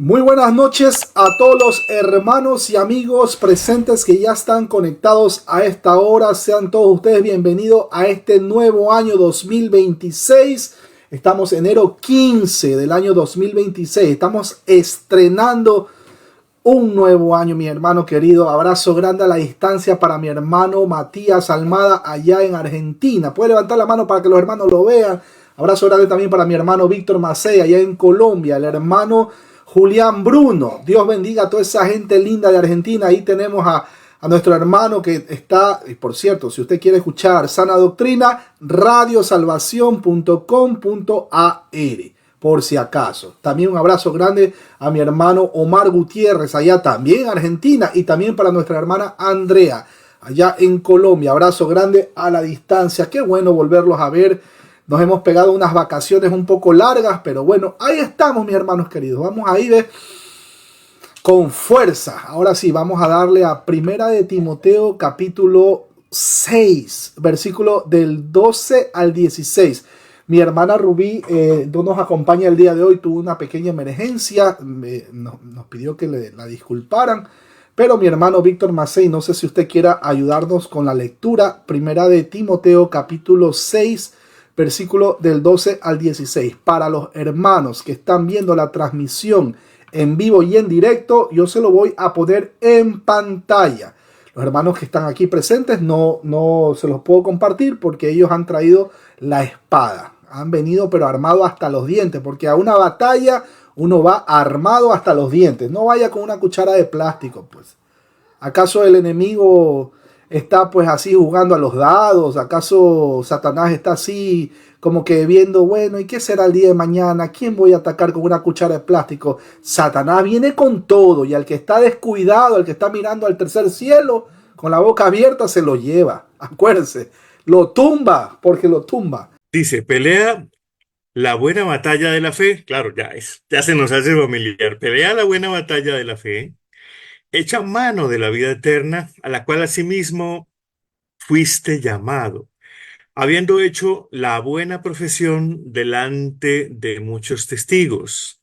Muy buenas noches a todos los hermanos y amigos presentes que ya están conectados a esta hora. Sean todos ustedes bienvenidos a este nuevo año 2026. Estamos enero 15 del año 2026. Estamos estrenando un nuevo año, mi hermano querido. Abrazo grande a la distancia para mi hermano Matías Almada allá en Argentina. Puede levantar la mano para que los hermanos lo vean. Abrazo grande también para mi hermano Víctor Macei allá en Colombia. El hermano Julián Bruno. Dios bendiga a toda esa gente linda de Argentina. Ahí tenemos a nuestro hermano que está, y por cierto, si usted quiere escuchar Sana Doctrina, radiosalvacion.com.ar, por si acaso. También un abrazo grande a mi hermano Omar Gutiérrez, allá también en Argentina, y también para nuestra hermana Andrea, allá en Colombia. Abrazo grande a la distancia. Qué bueno volverlos a ver. Nos hemos pegado unas vacaciones un poco largas, pero bueno, ahí estamos, mis hermanos queridos. Vamos a ir con fuerza. Ahora sí, vamos a darle a Primera de Timoteo, capítulo 6, versículo del 12 al 16. Mi hermana Rubí no nos acompaña el día de hoy, tuvo una pequeña emergencia, nos pidió que la disculparan. Pero mi hermano Víctor Macei, no sé si usted quiera ayudarnos con la lectura. Primera de Timoteo, capítulo 6, versículo del 12 al 16. Para los hermanos que están viendo la transmisión en vivo y en directo, yo se lo voy a poner en pantalla. Los hermanos que están aquí presentes no se los puedo compartir porque ellos han traído la espada. Han venido pero armado hasta los dientes, porque a una batalla uno va armado hasta los dientes. No vaya con una cuchara de plástico, pues. ¿Acaso el enemigo está pues así jugando a los dados? ¿Acaso Satanás está así como que viendo, bueno, ¿y qué será el día de mañana? ¿Quién voy a atacar con una cuchara de plástico? Satanás viene con todo, y al que está descuidado, al que está mirando al tercer cielo, con la boca abierta, se lo lleva. Acuérdense, lo tumba, porque lo tumba. Dice, pelea la buena batalla de la fe. Claro, ya se nos hace familiar. Pelea la buena batalla de la fe. Echa mano de la vida eterna, a la cual asimismo fuiste llamado, habiendo hecho la buena profesión delante de muchos testigos.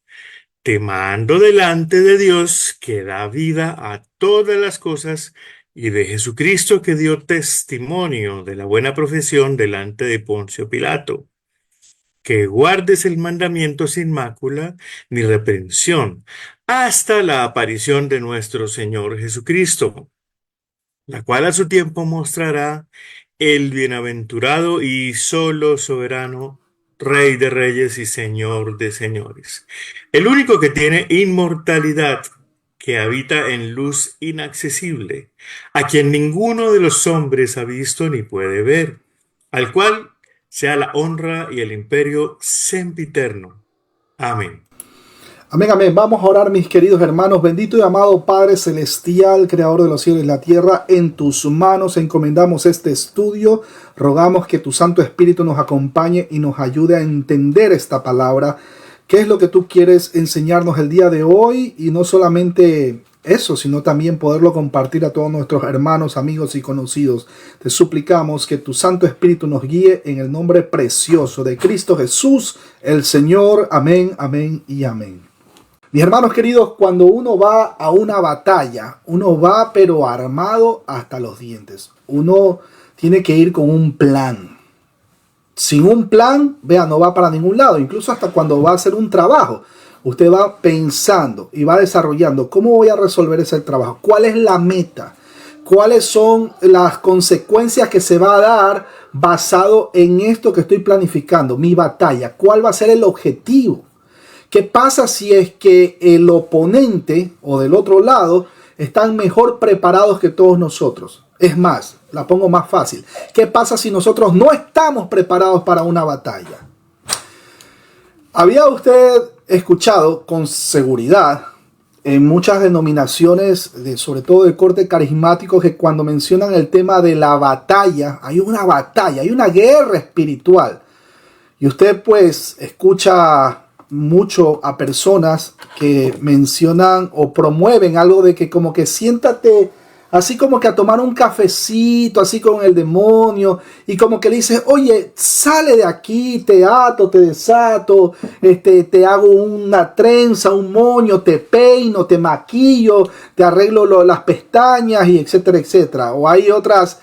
Te mando delante de Dios, que da vida a todas las cosas, y de Jesucristo, que dio testimonio de la buena profesión delante de Poncio Pilato, que guardes el mandamiento sin mácula ni reprensión, hasta la aparición de nuestro Señor Jesucristo, la cual a su tiempo mostrará el bienaventurado y solo soberano, Rey de reyes y Señor de señores, el único que tiene inmortalidad, que habita en luz inaccesible, a quien ninguno de los hombres ha visto ni puede ver, al cual sea la honra y el imperio sempiterno. Amén. Amén, amén. Vamos a orar, mis queridos hermanos. Bendito y amado Padre Celestial, Creador de los cielos y la tierra, en tus manos encomendamos este estudio. Rogamos que tu Santo Espíritu nos acompañe y nos ayude a entender esta palabra. ¿Qué es lo que tú quieres enseñarnos el día de hoy? Y no solamente eso, sino también poderlo compartir a todos nuestros hermanos, amigos y conocidos. Te suplicamos que tu Santo Espíritu nos guíe en el nombre precioso de Cristo Jesús, el Señor. Amén, amén y amén. Mis hermanos queridos, cuando uno va a una batalla, uno va pero armado hasta los dientes. Uno tiene que ir con un plan. Sin un plan, vea, no va para ningún lado. Incluso hasta cuando va a hacer un trabajo, usted va pensando y va desarrollando cómo voy a resolver ese trabajo. ¿Cuál es la meta? ¿Cuáles son las consecuencias que se va a dar basado en esto que estoy planificando? Mi batalla. ¿Cuál va a ser el objetivo? ¿Qué pasa si es que el oponente o del otro lado están mejor preparados que todos nosotros? Es más, la pongo más fácil. ¿Qué pasa si nosotros no estamos preparados para una batalla? ¿Había usted escuchado con seguridad en muchas denominaciones, sobre todo de corte carismático, que cuando mencionan el tema de la batalla, hay una batalla, hay una guerra espiritual? Y usted pues escucha mucho a personas que mencionan o promueven algo de que como que siéntate así como que a tomar un cafecito, así con el demonio, y como que le dices, oye, sale de aquí, te ato, te desato, te hago una trenza, un moño, te peino, te maquillo, te arreglo las pestañas, y etcétera, etcétera. O hay otras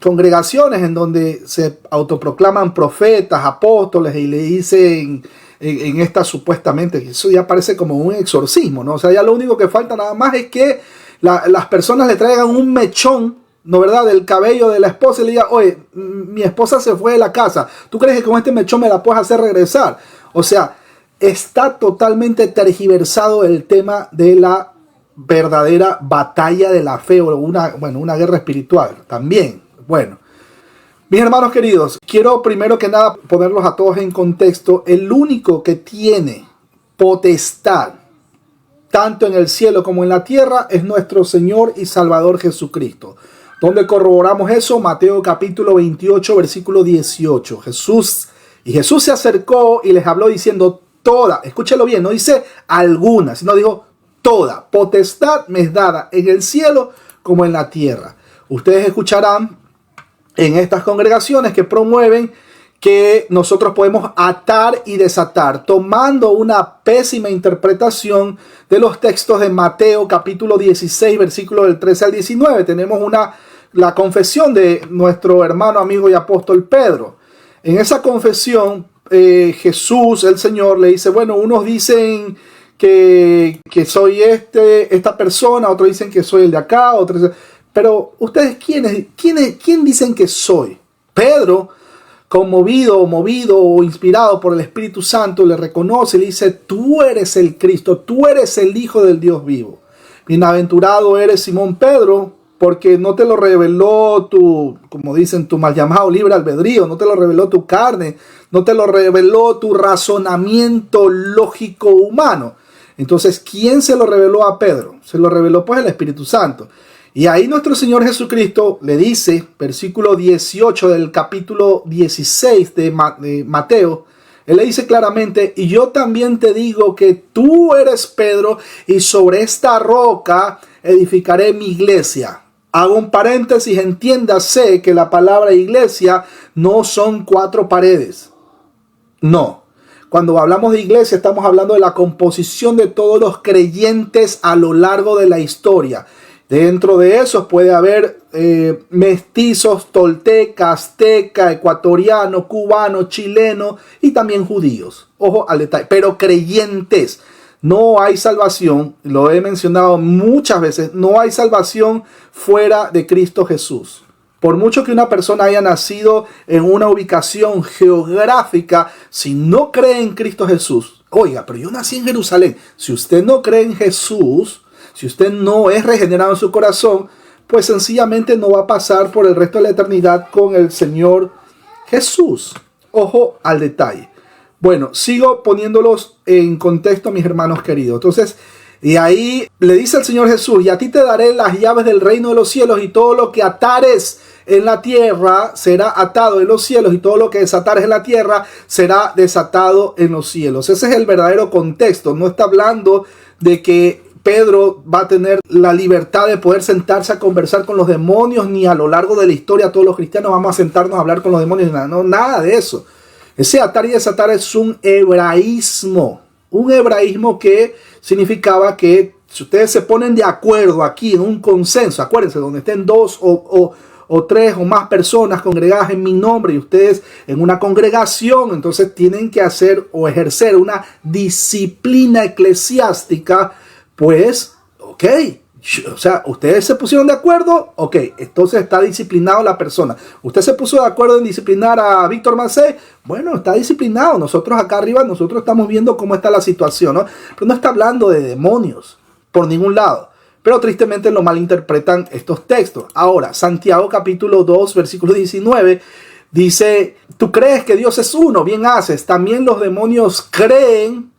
congregaciones en donde se autoproclaman profetas, apóstoles, y le dicen en esta supuestamente, eso ya parece como un exorcismo, ¿no? O sea, ya lo único que falta nada más es que las personas le traigan un mechón, ¿no, verdad?, del cabello de la esposa y le digan, oye, mi esposa se fue de la casa, ¿tú crees que con este mechón me la puedes hacer regresar? O sea, está totalmente tergiversado el tema de la verdadera batalla de la fe, o una guerra espiritual también. Bueno, mis hermanos queridos, quiero primero que nada ponerlos a todos en contexto. El único que tiene potestad tanto en el cielo como en la tierra es nuestro Señor y Salvador Jesucristo. ¿Dónde corroboramos eso? Mateo capítulo 28, versículo 18. Jesús se acercó y les habló diciendo toda, escúchelo bien, no dice alguna, sino dijo toda potestad me es dada en el cielo como en la tierra. Ustedes escucharán en estas congregaciones que promueven que nosotros podemos atar y desatar, tomando una pésima interpretación de los textos de Mateo capítulo 16, versículos del 13 al 19. Tenemos la confesión de nuestro hermano, amigo y apóstol Pedro. En esa confesión, Jesús, el Señor, le dice, bueno, unos dicen que soy esta persona, otros dicen que soy el de acá, otros dicen, pero ustedes, ¿quién dicen que soy? Pedro, conmovido, movido o inspirado por el Espíritu Santo, le reconoce y le dice, tú eres el Cristo, tú eres el Hijo del Dios vivo. Bienaventurado eres, Simón Pedro, porque no te lo reveló como dicen, tu mal llamado libre albedrío, no te lo reveló tu carne, no te lo reveló tu razonamiento lógico humano. Entonces, ¿quién se lo reveló a Pedro? Se lo reveló pues el Espíritu Santo. Y ahí nuestro Señor Jesucristo le dice, versículo 18 del capítulo 16 de Mateo, Él le dice claramente, y yo también te digo que tú eres Pedro, y sobre esta roca edificaré mi iglesia. Hago un paréntesis, entiéndase que la palabra iglesia no son 4 paredes. No. Cuando hablamos de iglesia estamos hablando de la composición de todos los creyentes a lo largo de la historia. Dentro de esos puede haber mestizos, tolteca, azteca, ecuatoriano, cubano, chileno y también judíos. Ojo al detalle, pero creyentes. No hay salvación, lo he mencionado muchas veces, no hay salvación fuera de Cristo Jesús. Por mucho que una persona haya nacido en una ubicación geográfica, si no cree en Cristo Jesús, oiga, pero yo nací en Jerusalén. Si usted no cree en Jesús, si usted no es regenerado en su corazón, pues sencillamente no va a pasar por el resto de la eternidad con el Señor Jesús. Ojo al detalle. Bueno, sigo poniéndolos en contexto, mis hermanos queridos. Entonces, y ahí le dice el Señor Jesús, y a ti te daré las llaves del reino de los cielos, y todo lo que atares en la tierra será atado en los cielos, y todo lo que desatares en la tierra será desatado en los cielos. Ese es el verdadero contexto. No está hablando de que Pedro va a tener la libertad de poder sentarse a conversar con los demonios, ni a lo largo de la historia todos los cristianos vamos a sentarnos a hablar con los demonios. No, nada de eso. Ese atar y desatar es un hebraísmo que significaba que si ustedes se ponen de acuerdo aquí en un consenso, acuérdense, donde estén 2 o 3 o más personas congregadas en mi nombre y ustedes en una congregación, entonces tienen que hacer o ejercer una disciplina eclesiástica. Pues, ok, o sea, ustedes se pusieron de acuerdo, ok, entonces está disciplinado la persona. Usted se puso de acuerdo en disciplinar a Víctor Macé, bueno, está disciplinado. Nosotros acá arriba, nosotros estamos viendo cómo está la situación, ¿no? Pero no está hablando de demonios por ningún lado. Pero tristemente lo malinterpretan estos textos. Ahora, Santiago capítulo 2, versículo 19, dice, tú crees que Dios es uno, bien haces. También los demonios creen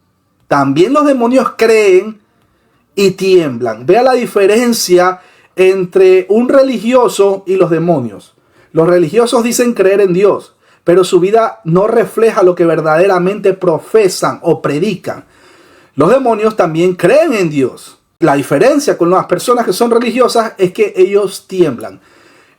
y tiemblan. Vea la diferencia entre un religioso y los demonios. Los religiosos dicen creer en Dios, pero su vida no refleja lo que verdaderamente profesan o predican. Los demonios también creen en Dios, La diferencia con las personas que son religiosas es que ellos tiemblan.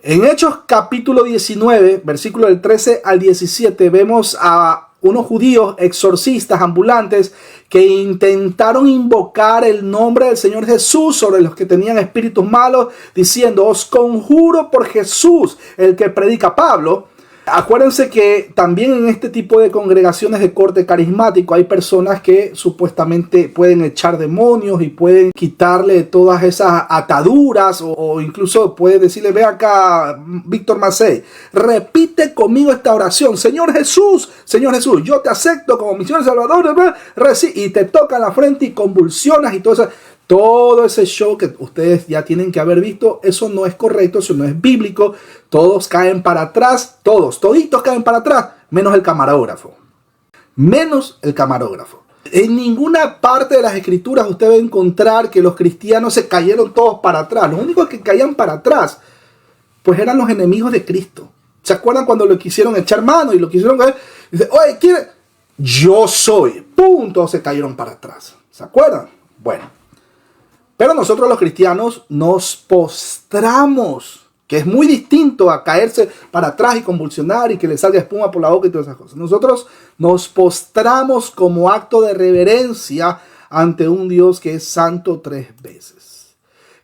En Hechos capítulo 19, versículo del 13 al 17, vemos a unos judíos exorcistas ambulantes que intentaron invocar el nombre del Señor Jesús sobre los que tenían espíritus malos, diciendo: os conjuro por Jesús, el que predica Pablo. Acuérdense que también en este tipo de congregaciones de corte carismático hay personas que supuestamente pueden echar demonios y pueden quitarle todas esas ataduras, o incluso puede decirle: ve acá, Víctor Macei, repite conmigo esta oración: Señor Jesús, yo te acepto como mi Señor y Salvador, y te toca la frente y convulsionas y todo eso. Todo ese show que ustedes ya tienen que haber visto, eso no es correcto, eso no es bíblico. Todos caen para atrás, toditos caen para atrás, menos el camarógrafo. Menos el camarógrafo. En ninguna parte de las escrituras usted va a encontrar que los cristianos se cayeron todos para atrás. Los únicos que caían para atrás, pues eran los enemigos de Cristo. ¿Se acuerdan cuando lo quisieron echar mano y lo quisieron caer? Dice: oye, ¿quién? Yo soy. Punto, se cayeron para atrás. ¿Se acuerdan? Bueno. Pero nosotros los cristianos nos postramos, que es muy distinto a caerse para atrás y convulsionar y que le salga espuma por la boca y todas esas cosas. Nosotros nos postramos como acto de reverencia ante un Dios que es santo 3 veces.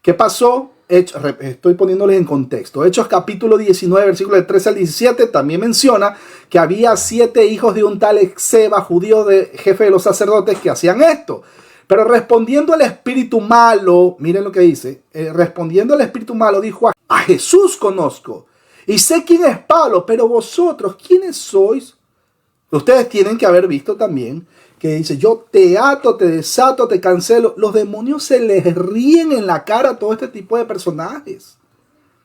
¿Qué pasó? Estoy poniéndoles en contexto. Hechos capítulo 19, versículos del 13 al 17, también menciona que había 7 hijos de un tal Esceva, judío jefe de los sacerdotes, que hacían esto. Pero respondiendo al espíritu malo, miren lo que dice, respondiendo al espíritu malo, dijo: a Jesús conozco y sé quién es Pablo, pero vosotros, ¿quiénes sois? Ustedes tienen que haber visto también que dice: yo te ato, te desato, te cancelo. Los demonios se les ríen en la cara a todo este tipo de personajes,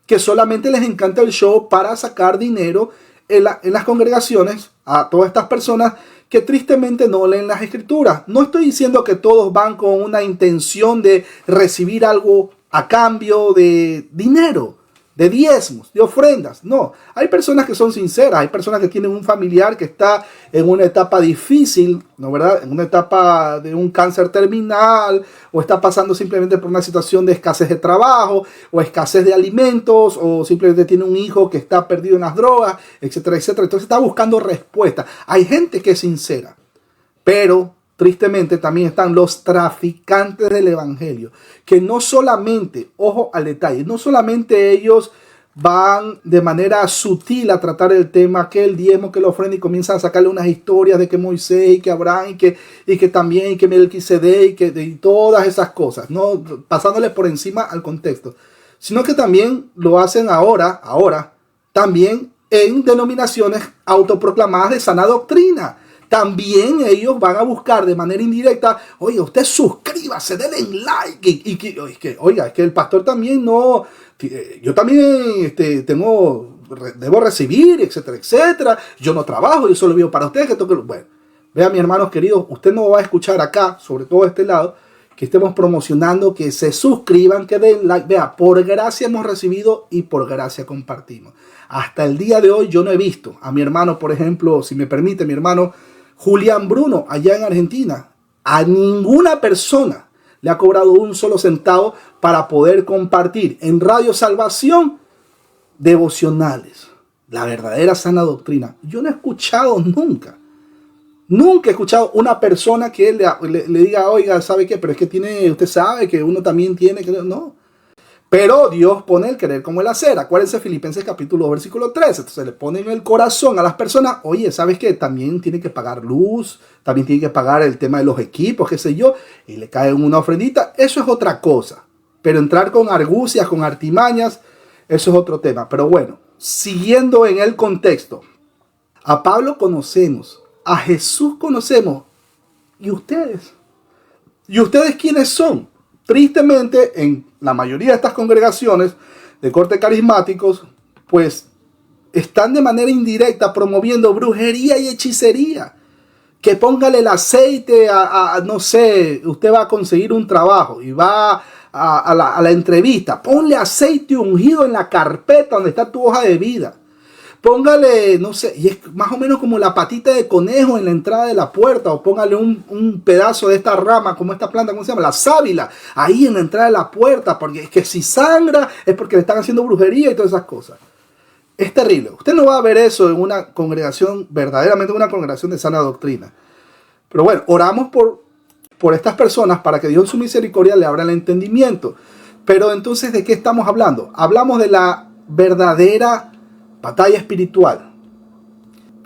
que solamente les encanta el show para sacar dinero en las congregaciones a todas estas personas que tristemente no leen las escrituras. No estoy diciendo que todos van con una intención de recibir algo a cambio de dinero, de diezmos, de ofrendas. No, hay personas que son sinceras, hay personas que tienen un familiar que está en una etapa difícil, ¿no, verdad? En una etapa de un cáncer terminal, o está pasando simplemente por una situación de escasez de trabajo, o escasez de alimentos, o simplemente tiene un hijo que está perdido en las drogas, etcétera, etcétera. Entonces está buscando respuesta. Hay gente que es sincera, pero tristemente también están los traficantes del evangelio, que no solamente, ojo al detalle, no solamente ellos van de manera sutil a tratar el tema, que el diezmo, que la ofrenda, y comienzan a sacarle unas historias de que Moisés y que Abraham y que también y que Melquisedec y todas esas cosas, no pasándole por encima al contexto, sino que también lo hacen ahora también en denominaciones autoproclamadas de sana doctrina. También ellos van a buscar de manera indirecta: oye, usted suscríbase, denle like. Oiga, es que el pastor también no, yo también debo recibir, etcétera, etcétera. Yo no trabajo, yo solo vivo para ustedes. Bueno, vean, mis hermanos queridos, usted no va a escuchar acá, sobre todo de este lado, que estemos promocionando que se suscriban, que den like. Vea, por gracia hemos recibido y por gracia compartimos. Hasta el día de hoy yo no he visto a mi hermano, por ejemplo, si me permite, mi hermano Julián Bruno, allá en Argentina, a ninguna persona le ha cobrado un solo centavo para poder compartir en Radio Salvación devocionales, la verdadera sana doctrina. Yo no he escuchado nunca he escuchado una persona que le diga: oiga, ¿sabe qué? Pero es que usted sabe que uno también tiene que... No. Pero Dios pone el querer como el hacer. Acuérdense Filipenses capítulo 2, versículo 13. Entonces le pone en el corazón a las personas: oye, ¿sabes qué? También tiene que pagar luz, también tiene que pagar el tema de los equipos, qué sé yo, y le cae una ofrendita. Eso es otra cosa. Pero entrar con argucias, con artimañas, eso es otro tema. Pero bueno, siguiendo en el contexto, a Pablo conocemos, a Jesús conocemos. ¿Y ustedes? ¿Y ustedes quiénes son? Tristemente, en la mayoría de estas congregaciones de corte carismáticos, pues están de manera indirecta promoviendo brujería y hechicería. Que póngale el aceite no sé, usted va a conseguir un trabajo y va a la entrevista. Ponle aceite ungido en la carpeta donde está tu hoja de vida. póngale, no sé, y es más o menos como la patita de conejo en la entrada de la puerta, o póngale un pedazo de esta rama, como esta planta, ¿cómo se llama? La sábila, ahí en la entrada de la puerta, porque es que si sangra es porque le están haciendo brujería y todas esas cosas. Es terrible. Usted no va a ver eso en una congregación, verdaderamente una congregación de sana doctrina. Pero bueno, oramos por estas personas para que Dios en su misericordia le abra el entendimiento. Pero entonces, ¿de qué estamos hablando? Hablamos de la verdadera batalla espiritual.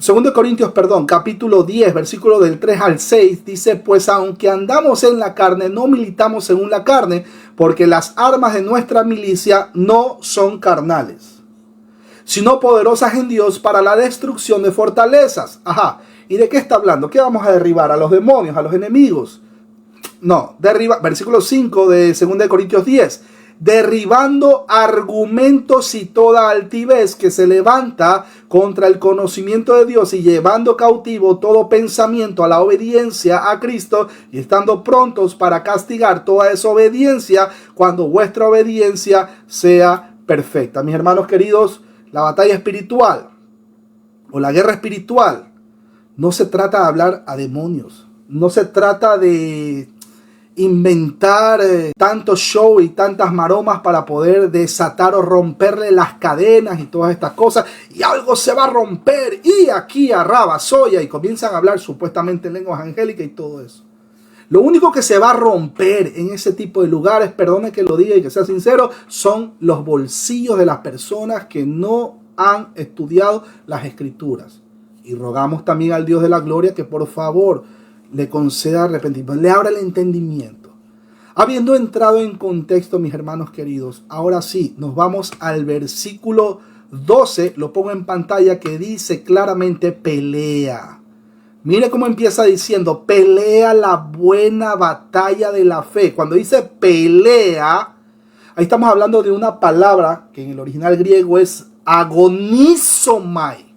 2 Corintios, capítulo 10, versículo del 3 al 6, dice, pues aunque andamos en la carne, no militamos según la carne, porque las armas de nuestra milicia no son carnales, sino poderosas en Dios para la destrucción de fortalezas. Ajá. ¿Y de qué está hablando? ¿Qué vamos a derribar? ¿A los demonios? ¿A los enemigos? No, versículo 5 de 2 Corintios 10. Derribando argumentos y toda altivez que se levanta contra el conocimiento de Dios y llevando cautivo todo pensamiento a la obediencia a Cristo y estando prontos para castigar toda desobediencia cuando vuestra obediencia sea perfecta. Mis hermanos queridos, la batalla espiritual o la guerra espiritual no se trata de hablar a demonios, no se trata de inventar tanto show y tantas maromas para poder desatar o romperle las cadenas y todas estas cosas, y algo se va a romper y aquí arraba soya y comienzan a hablar supuestamente en lenguas angélicas y todo eso. Lo único que se va a romper en ese tipo de lugares, perdone que lo diga y que sea sincero, son los bolsillos de las personas que no han estudiado las escrituras. Y rogamos también al Dios de la gloria que por favor le conceda arrepentimiento, le abra el entendimiento. Habiendo entrado en contexto, mis hermanos queridos, ahora sí, nos vamos al versículo 12, lo pongo en pantalla, que dice claramente pelea. Mire cómo empieza diciendo, pelea la buena batalla de la fe. Cuando dice pelea, ahí estamos hablando de una palabra que en el original griego es agonizomai.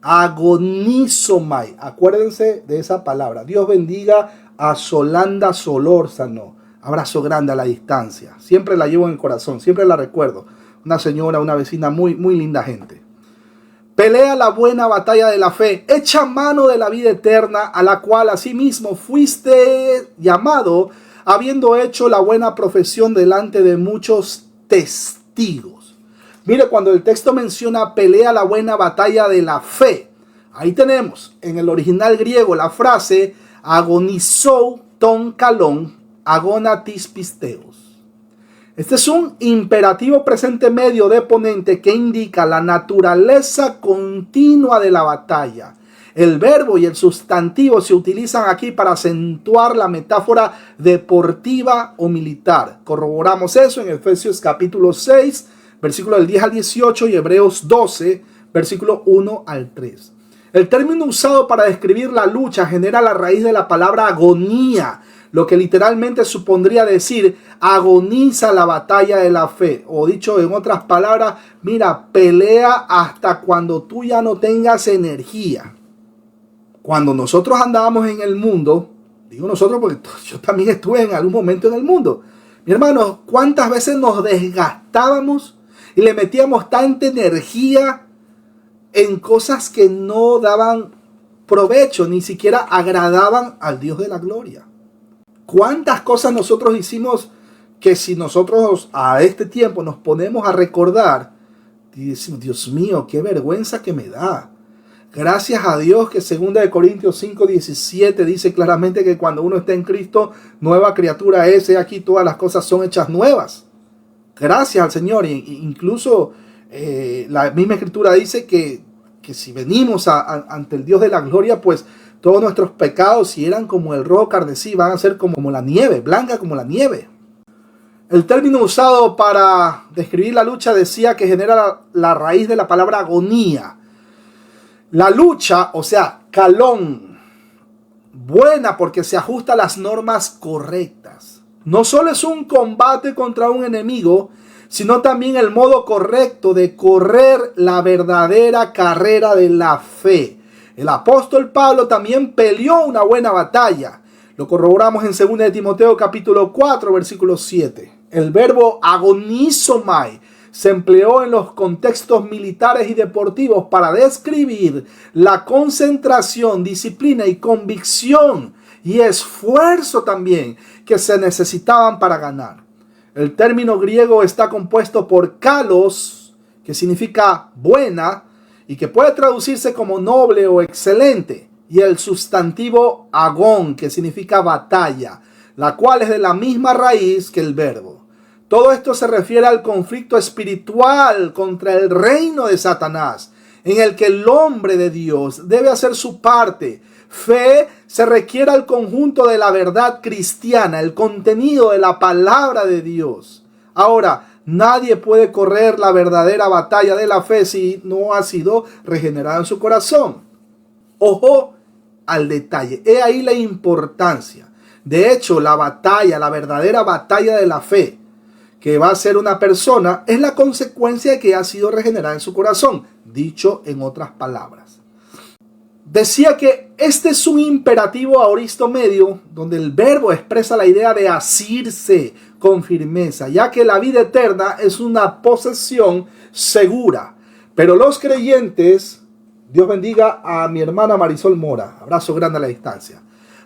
Agonizomai. Acuérdense de esa palabra. Dios bendiga a Solanda Solórzano. Abrazo grande a la distancia. Siempre la llevo en el corazón, siempre la recuerdo. Una señora, una vecina muy, muy linda gente. Pelea la buena batalla de la fe. Echa mano de la vida eterna, a la cual asimismo fuiste llamado, habiendo hecho la buena profesión delante de muchos testigos. Mire, cuando el texto menciona pelea la buena batalla de la fe, ahí tenemos en el original griego la frase agonizou ton kalon agonatis pisteos. Este es un imperativo presente medio deponente que indica la naturaleza continua de la batalla. El verbo y el sustantivo se utilizan aquí para acentuar la metáfora deportiva o militar. Corroboramos eso en Efesios capítulo 6, versículo del 10 al 18 y Hebreos 12, versículo 1 al 3. El término usado para describir la lucha genera la raíz de la palabra agonía, lo que literalmente supondría decir agoniza la batalla de la fe. O dicho en otras palabras, mira, pelea hasta cuando tú ya no tengas energía. Cuando nosotros andábamos en el mundo, digo nosotros porque yo también estuve en algún momento en el mundo. Mi hermano, ¿cuántas veces nos desgastábamos y le metíamos tanta energía en cosas que no daban provecho, ni siquiera agradaban al Dios de la gloria? ¿Cuántas cosas nosotros hicimos que si nosotros a este tiempo nos ponemos a recordar y decimos, Dios mío, qué vergüenza que me da? Gracias a Dios que 2 Corintios 5:17 dice claramente que cuando uno está en Cristo, nueva criatura es, aquí todas las cosas son hechas nuevas. Gracias al Señor. Incluso la misma escritura dice que si venimos ante el Dios de la gloria, pues todos nuestros pecados, si eran como el rojo carmesí, van a ser como la nieve, blanca como la nieve. El término usado para describir la lucha decía que genera la raíz de la palabra agonía. La lucha, o sea, calón, buena porque se ajusta a las normas correctas. No solo es un combate contra un enemigo, sino también el modo correcto de correr la verdadera carrera de la fe. El apóstol Pablo también peleó una buena batalla. Lo corroboramos en 2 de Timoteo capítulo 4, versículo 7. El verbo agonizomai se empleó en los contextos militares y deportivos para describir la concentración, disciplina y convicción y esfuerzo también que se necesitaban para ganar. El término griego está compuesto por kalos, que significa buena y que puede traducirse como noble o excelente, y el sustantivo agón, que significa batalla, la cual es de la misma raíz que el verbo. Todo esto se refiere al conflicto espiritual contra el reino de Satanás, en el que el hombre de Dios debe hacer su parte. Fe se requiere al conjunto de la verdad cristiana, el contenido de la palabra de Dios. Ahora, nadie puede correr la verdadera batalla de la fe si no ha sido regenerado en su corazón. Ojo al detalle. He ahí la importancia. De hecho, la verdadera batalla de la fe que va a ser una persona es la consecuencia de que ha sido regenerada en su corazón. Dicho en otras palabras. Decía que este es un imperativo aoristo medio, donde el verbo expresa la idea de asirse con firmeza, ya que la vida eterna es una posesión segura. Pero los creyentes, Dios bendiga a mi hermana Marisol Mora, abrazo grande a la distancia,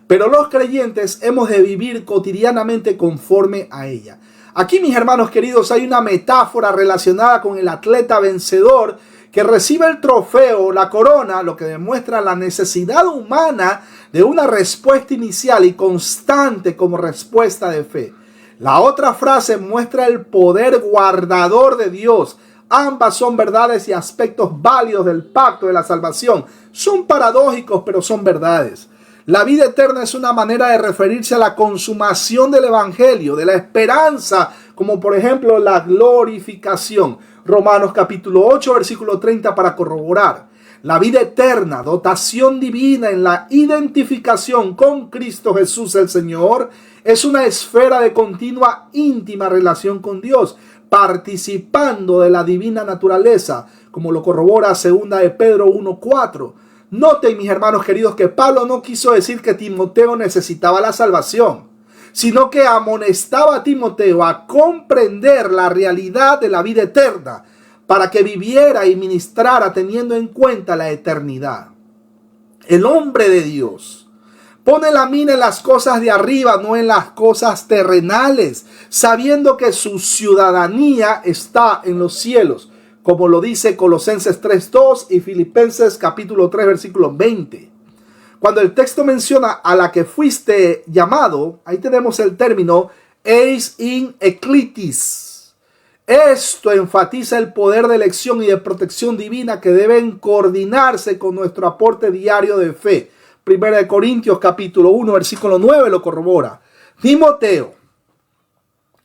pero los creyentes hemos de vivir cotidianamente conforme a ella. Aquí, mis hermanos queridos, hay una metáfora relacionada con el atleta vencedor que recibe el trofeo, la corona, lo que demuestra la necesidad humana de una respuesta inicial y constante como respuesta de fe. La otra frase muestra el poder guardador de Dios. Ambas son verdades y aspectos válidos del pacto de la salvación. Son paradójicos, pero son verdades. La vida eterna es una manera de referirse a la consumación del evangelio, de la esperanza, como por ejemplo la glorificación. Romanos capítulo 8, versículo 30 para corroborar. La vida eterna, dotación divina en la identificación con Cristo Jesús el Señor, es una esfera de continua íntima relación con Dios, participando de la divina naturaleza, como lo corrobora 2 de Pedro 1:4. Noten, mis hermanos queridos, que Pablo no quiso decir que Timoteo necesitaba la salvación, sino que amonestaba a Timoteo a comprender la realidad de la vida eterna para que viviera y ministrara teniendo en cuenta la eternidad. El hombre de Dios pone la mira en las cosas de arriba, no en las cosas terrenales, sabiendo que su ciudadanía está en los cielos, como lo dice Colosenses 3:2 y Filipenses capítulo 3 versículo 20. Cuando el texto menciona a la que fuiste llamado, ahí tenemos el término eis in ecclesis. Esto enfatiza el poder de elección y de protección divina que deben coordinarse con nuestro aporte diario de fe. 1 Corintios capítulo 1 versículo 9 lo corrobora. Timoteo,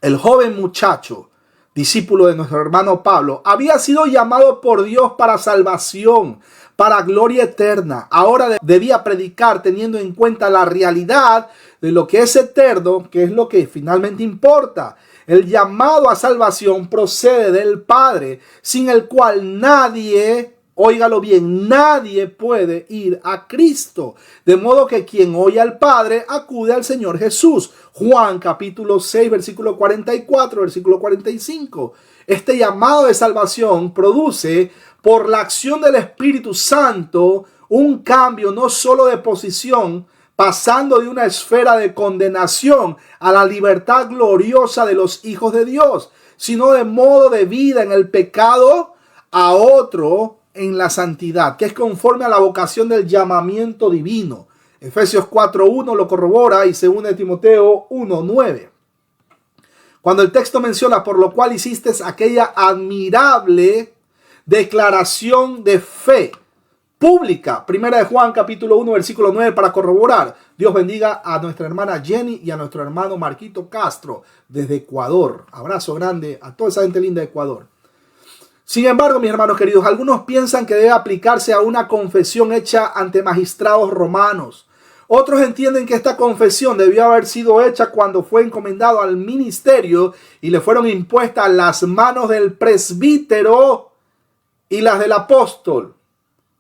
el joven muchacho, discípulo de nuestro hermano Pablo, había sido llamado por Dios para salvación, para gloria eterna. Ahora debía predicar teniendo en cuenta la realidad de lo que es eterno, que es lo que finalmente importa. El llamado a salvación procede del Padre, sin el cual nadie, óigalo bien, nadie puede ir a Cristo. De modo que quien oye al Padre acude al Señor Jesús. Juan capítulo 6, versículo 44, versículo 45. Este llamado de salvación produce, por la acción del Espíritu Santo, un cambio no solo de posición, pasando de una esfera de condenación a la libertad gloriosa de los hijos de Dios, sino de modo de vida en el pecado a otro en la santidad, que es conforme a la vocación del llamamiento divino. Efesios 4:1 lo corrobora y 2 Timoteo 1:9. Cuando el texto menciona por lo cual hiciste aquella admirable declaración de fe pública, 1 Juan capítulo 1 versículo 9 para corroborar. Dios bendiga a nuestra hermana Jenny y a nuestro hermano Marquito Castro desde Ecuador. Abrazo grande a toda esa gente linda de Ecuador. Sin embargo, mis hermanos queridos, algunos piensan que debe aplicarse a una confesión hecha ante magistrados romanos. Otros entienden que esta confesión debió haber sido hecha cuando fue encomendado al ministerio y le fueron impuestas las manos del presbítero y las del apóstol.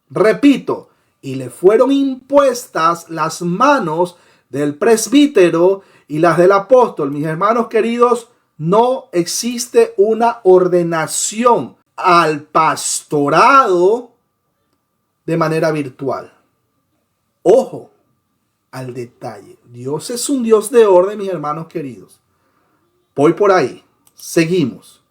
Repito, y le fueron impuestas las manos del presbítero y las del apóstol. Mis hermanos queridos, No existe una ordenación al pastorado de manera virtual. Ojo al detalle. Dios es un Dios de orden, mis hermanos queridos. Voy por ahí. Seguimos.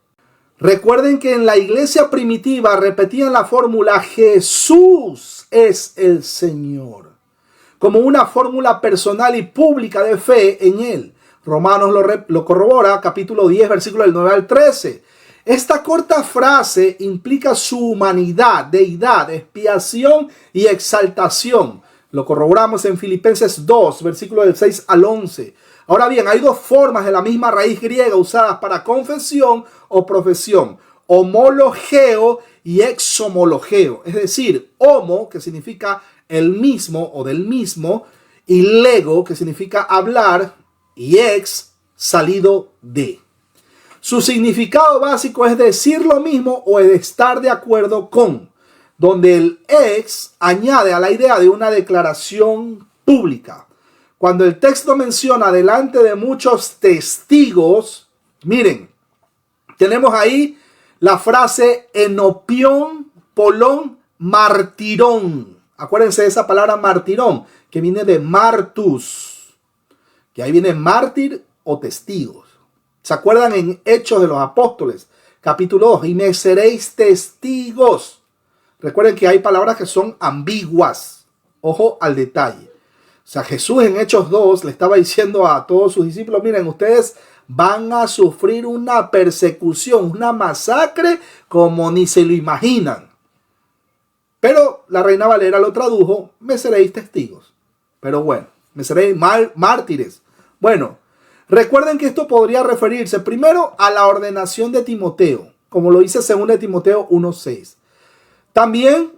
Recuerden que en la iglesia primitiva repetían la fórmula Jesús es el Señor, como una fórmula personal y pública de fe en Él. Romanos lo corrobora, capítulo 10, versículo del 9 al 13. Esta corta frase implica su humanidad, deidad, expiación y exaltación. Lo corroboramos en Filipenses 2, versículo del 6 al 11. Ahora bien, hay dos formas de la misma raíz griega usadas para confesión o profesión: homologeo y exhomologeo. Es decir, homo, que significa el mismo o del mismo, y lego, que significa hablar, y ex, salido de. Su significado básico es decir lo mismo o estar de acuerdo con, donde el ex añade a la idea de una declaración pública. Cuando el texto menciona delante de muchos testigos, miren, tenemos ahí la frase enopión, polón, martirón. Acuérdense de esa palabra martirón, que viene de martus, que ahí viene mártir o testigos. ¿Se acuerdan en Hechos de los Apóstoles, capítulo 2? Y me seréis testigos. Recuerden que hay palabras que son ambiguas. Ojo al detalle. O sea, Jesús en Hechos 2 le estaba diciendo a todos sus discípulos: miren, ustedes van a sufrir una persecución, una masacre como ni se lo imaginan. Pero la Reina Valera lo tradujo: me seréis testigos. Pero bueno, me seréis mártires. Bueno, recuerden que esto podría referirse primero a la ordenación de Timoteo, como lo dice 2 Timoteo 1:6. También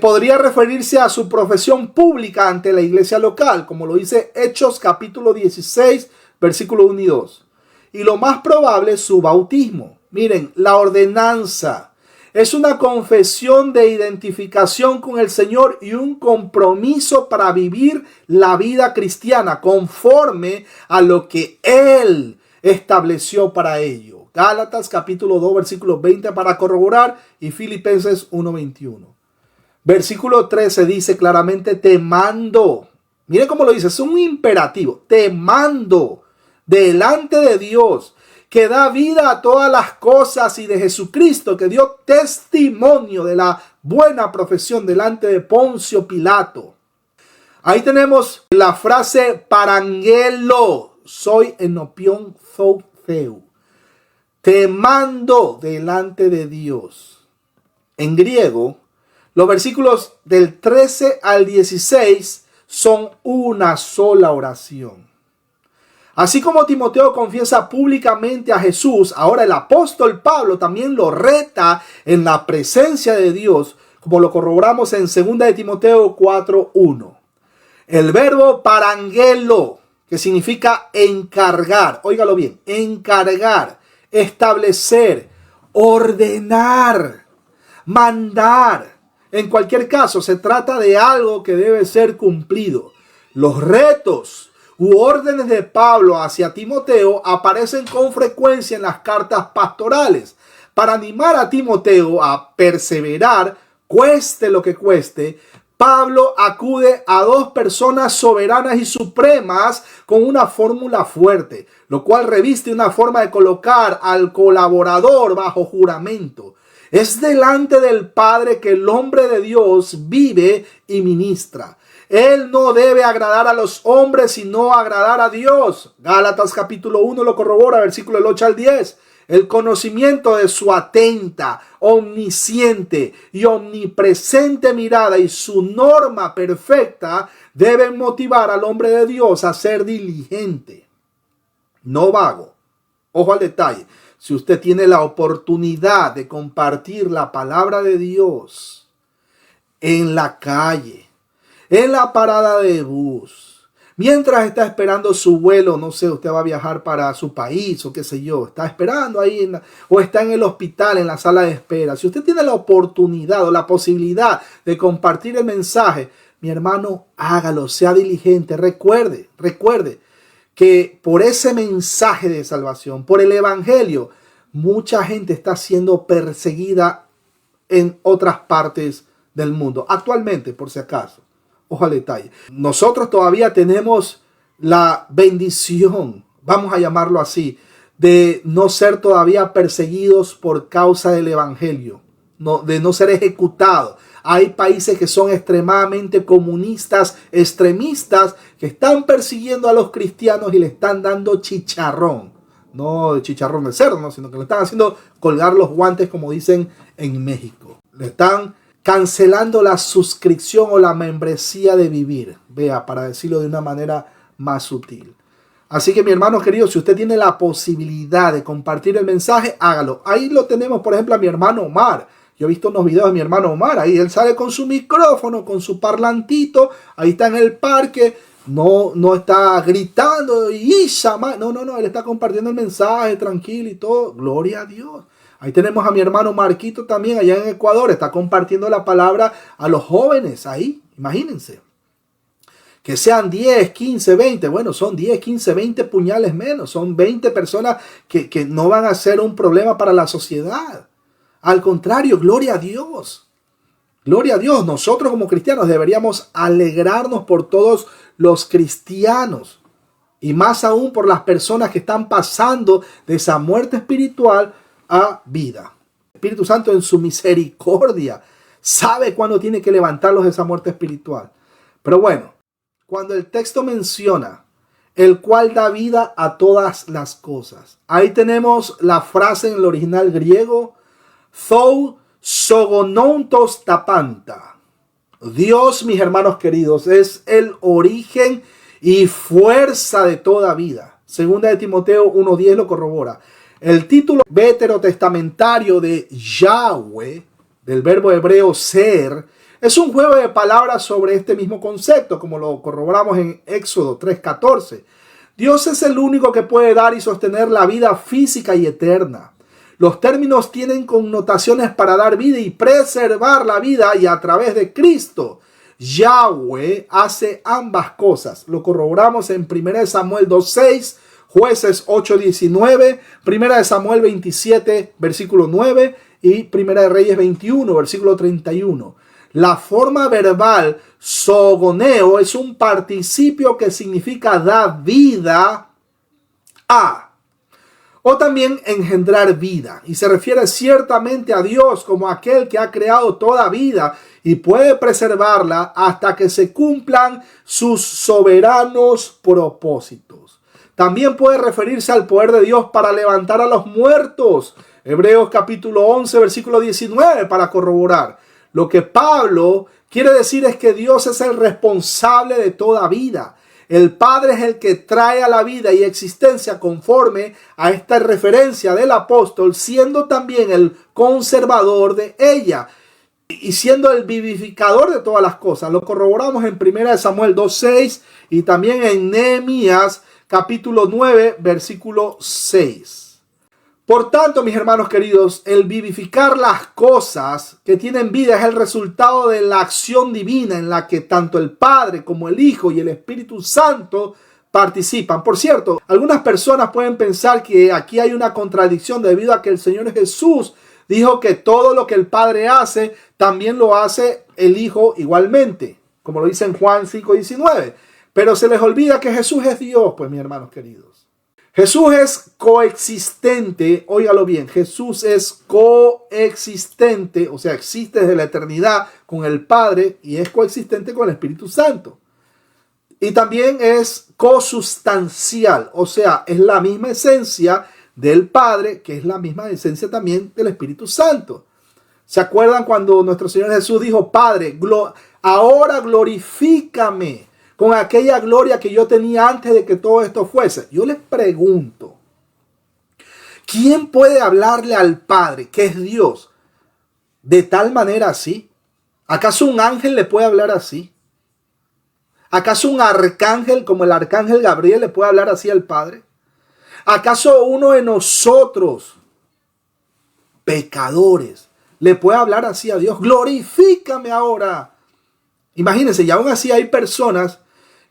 podría referirse a su profesión pública ante la iglesia local, como lo dice Hechos capítulo 16, versículo 1 y 2. Y lo más probable es su bautismo. Miren, la ordenanza es una confesión de identificación con el Señor y un compromiso para vivir la vida cristiana conforme a lo que Él estableció para ello. Gálatas capítulo 2, versículo 20 para corroborar, y Filipenses 1:21. Versículo 13 dice claramente: te mando. Mire cómo lo dice, es un imperativo. Te mando delante de Dios, que da vida a todas las cosas, y de Jesucristo, que dio testimonio de la buena profesión delante de Poncio Pilato. Ahí tenemos la frase parangelo, soy enopión theu. Te mando delante de Dios. En griego, los versículos del 13 al 16 son una sola oración. Así como Timoteo confiesa públicamente a Jesús, ahora el apóstol Pablo también lo reta en la presencia de Dios, como lo corroboramos en 2 Timoteo 4:1. El verbo parangelo, que significa encargar, óigalo bien, encargar, establecer, ordenar, mandar. En cualquier caso, se trata de algo que debe ser cumplido. Los retos u órdenes de Pablo hacia Timoteo aparecen con frecuencia en las cartas pastorales para animar a Timoteo a perseverar, cueste lo que cueste. Pablo acude a dos personas soberanas y supremas con una fórmula fuerte, lo cual reviste una forma de colocar al colaborador bajo juramento. Es delante del Padre que el hombre de Dios vive y ministra. Él no debe agradar a los hombres, sino agradar a Dios. Gálatas capítulo 1 lo corrobora, versículo del 8 al 10. El conocimiento de su atenta, omnisciente y omnipresente mirada y su norma perfecta deben motivar al hombre de Dios a ser diligente, no vago. Ojo al detalle. Si usted tiene la oportunidad de compartir la palabra de Dios en la calle, en la parada de bus, mientras está esperando su vuelo, no sé, usted va a viajar para su país o qué sé yo, está esperando ahí o está en el hospital, en la sala de espera. Si usted tiene la oportunidad o la posibilidad de compartir el mensaje, mi hermano, hágalo, sea diligente. Recuerde que por ese mensaje de salvación, por el evangelio, mucha gente está siendo perseguida en otras partes del mundo. Actualmente, por si acaso. Ojo al detalle. Nosotros todavía tenemos la bendición, vamos a llamarlo así, de no ser todavía perseguidos por causa del evangelio, de no ser ejecutados. Hay países que son extremadamente comunistas, extremistas, que están persiguiendo a los cristianos y le están dando chicharrón. No chicharrón de cerdo, ¿no? Sino que le están haciendo colgar los guantes, como dicen en México. Le están cancelando la suscripción o la membresía de Vivir. Vea, para decirlo de una manera más sutil. Así que, mi hermano querido, si usted tiene la posibilidad de compartir el mensaje, hágalo. Ahí lo tenemos, por ejemplo, a mi hermano Omar. Yo he visto unos videos de mi hermano Omar. Ahí él sale con su micrófono, con su parlantito. Ahí está en el parque. No está gritando. No. Él está compartiendo el mensaje tranquilo y todo. Gloria a Dios. Ahí tenemos a mi hermano Marquito también allá en Ecuador. Está compartiendo la palabra a los jóvenes ahí. Imagínense. Que sean 10, 15, 20. Bueno, son 10, 15, 20 puñales menos. Son 20 personas que no van a ser un problema para la sociedad. Al contrario, gloria a Dios. Gloria a Dios. Nosotros como cristianos deberíamos alegrarnos por todos los cristianos. Y más aún por las personas que están pasando de esa muerte espiritual a vida. El Espíritu Santo en su misericordia sabe cuándo tiene que levantarlos de esa muerte espiritual. Pero bueno, cuando el texto menciona el cual da vida a todas las cosas, ahí tenemos la frase en el original griego, Thou sogonontos tapanta. Dios, mis hermanos queridos, es el origen y fuerza de toda vida. Segunda de Timoteo 1:10 lo corrobora. El título veterotestamentario de Yahweh, del verbo hebreo ser, es un juego de palabras sobre este mismo concepto, como lo corroboramos en Éxodo 3:14. Dios es el único que puede dar y sostener la vida física y eterna. Los términos tienen connotaciones para dar vida y preservar la vida, y a través de Cristo, Yahweh hace ambas cosas. Lo corroboramos en 1 Samuel 2:6, Jueces 8:19, 1 Samuel 27, versículo 9 y 1 Reyes 21, versículo 31. La forma verbal sogoneo es un participio que significa dar vida a, o también engendrar vida, y se refiere ciertamente a Dios como aquel que ha creado toda vida y puede preservarla hasta que se cumplan sus soberanos propósitos. También puede referirse al poder de Dios para levantar a los muertos. Hebreos capítulo 11, versículo 19, para corroborar. Lo que Pablo quiere decir es que Dios es el responsable de toda vida. El Padre es el que trae a la vida y existencia conforme a esta referencia del apóstol, siendo también el conservador de ella y siendo el vivificador de todas las cosas. Lo corroboramos en 1 Samuel 2:6 y también en Nehemías capítulo 9, versículo 6. Por tanto, mis hermanos queridos, el vivificar las cosas que tienen vida es el resultado de la acción divina en la que tanto el Padre como el Hijo y el Espíritu Santo participan. Por cierto, algunas personas pueden pensar que aquí hay una contradicción debido a que el Señor Jesús dijo que todo lo que el Padre hace, también lo hace el Hijo igualmente, como lo dice en Juan 5:19. Pero se les olvida que Jesús es Dios, pues, mis hermanos queridos. Jesús es coexistente, óigalo bien, Jesús es coexistente, o sea, existe desde la eternidad con el Padre y es coexistente con el Espíritu Santo. Y también es cosustancial, o sea, es la misma esencia del Padre, que es la misma esencia también del Espíritu Santo. ¿Se acuerdan cuando nuestro Señor Jesús dijo, Padre, ahora glorifícame con aquella gloria que yo tenía antes de que todo esto fuese? Yo les pregunto, ¿quién puede hablarle al Padre, que es Dios, de tal manera así? ¿Acaso un ángel le puede hablar así? ¿Acaso un arcángel como el arcángel Gabriel le puede hablar así al Padre? ¿Acaso uno de nosotros, pecadores, le puede hablar así a Dios? Glorifícame ahora. Imagínense, y aún así hay personas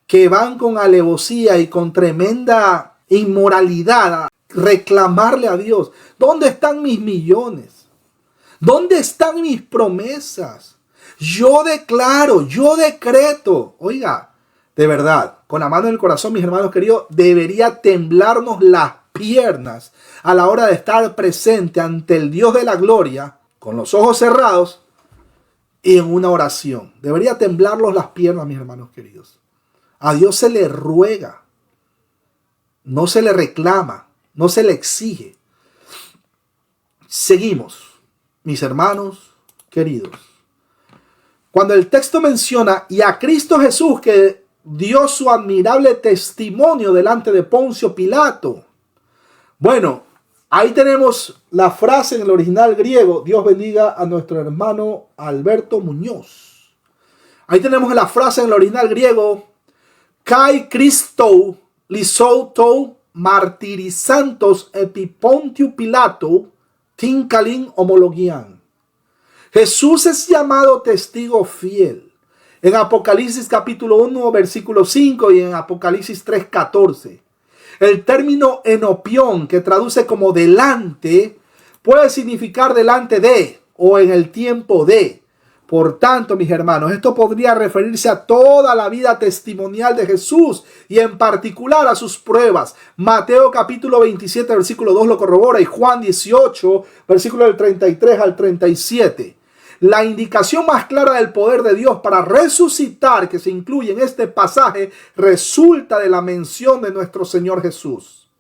que van con alevosía y con tremenda inmoralidad a reclamarle a Dios: ¿dónde están mis millones? ¿Dónde están mis promesas? Yo declaro, yo decreto. Oiga, de verdad, con la mano en el corazón, mis hermanos queridos, debería temblarnos las piernas a la hora de estar presente ante el Dios de la gloria, con los ojos cerrados y en una oración. Debería temblarnos las piernas, mis hermanos queridos. A Dios se le ruega, no se le reclama, no se le exige. Seguimos, mis hermanos queridos. Cuando el texto menciona y a Cristo Jesús, que dio su admirable testimonio delante de Poncio Pilato. Bueno, ahí tenemos la frase en el original griego. Dios bendiga a nuestro hermano Alberto Muñoz. Ahí tenemos la frase en el original griego: Kai Christou lisoutou martirizantos epi Pontiu Pilato tincalin homologian. Jesús es llamado testigo fiel en Apocalipsis capítulo 1 versículo 5 y en Apocalipsis 3, 14. El término enopión, que traduce como delante, puede significar delante de o en el tiempo de. Por tanto, mis hermanos, esto podría referirse a toda la vida testimonial de Jesús y en particular a sus pruebas. Mateo capítulo 27 versículo 2 lo corrobora y Juan 18 versículo del 33 al 37. La indicación más clara del poder de Dios para resucitar que se incluye en este pasaje resulta de la mención de nuestro Señor Jesús,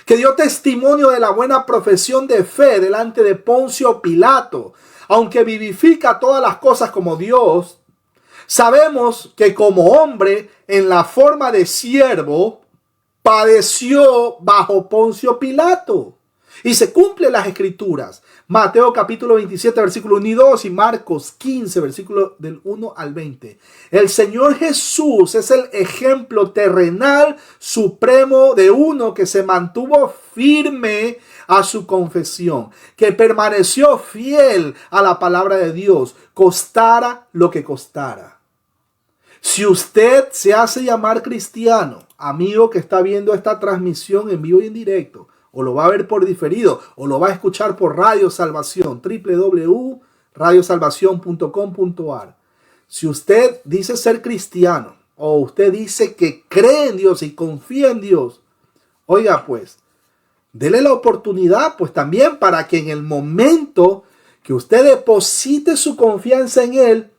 que dio testimonio de la buena profesión de fe delante de Poncio Pilato. Aunque vivifica todas las cosas como Dios, sabemos que como hombre, en la forma de siervo, padeció bajo Poncio Pilato. Y se cumplen las escrituras. Mateo capítulo 27 versículo 1 y 2 y Marcos 15 versículo del 1 al 20. El Señor Jesús es el ejemplo terrenal supremo de uno que se mantuvo firme a su confesión, que permaneció fiel a la palabra de Dios, costara lo que costara. Si usted se hace llamar cristiano, amigo que está viendo esta transmisión en vivo y en directo, o lo va a ver por diferido, o lo va a escuchar por Radio Salvación, www.radiosalvacion.com.ar. Si usted dice ser cristiano, o usted dice que cree en Dios y confía en Dios, oiga pues, dele la oportunidad pues también para que en el momento que usted deposite su confianza en Él,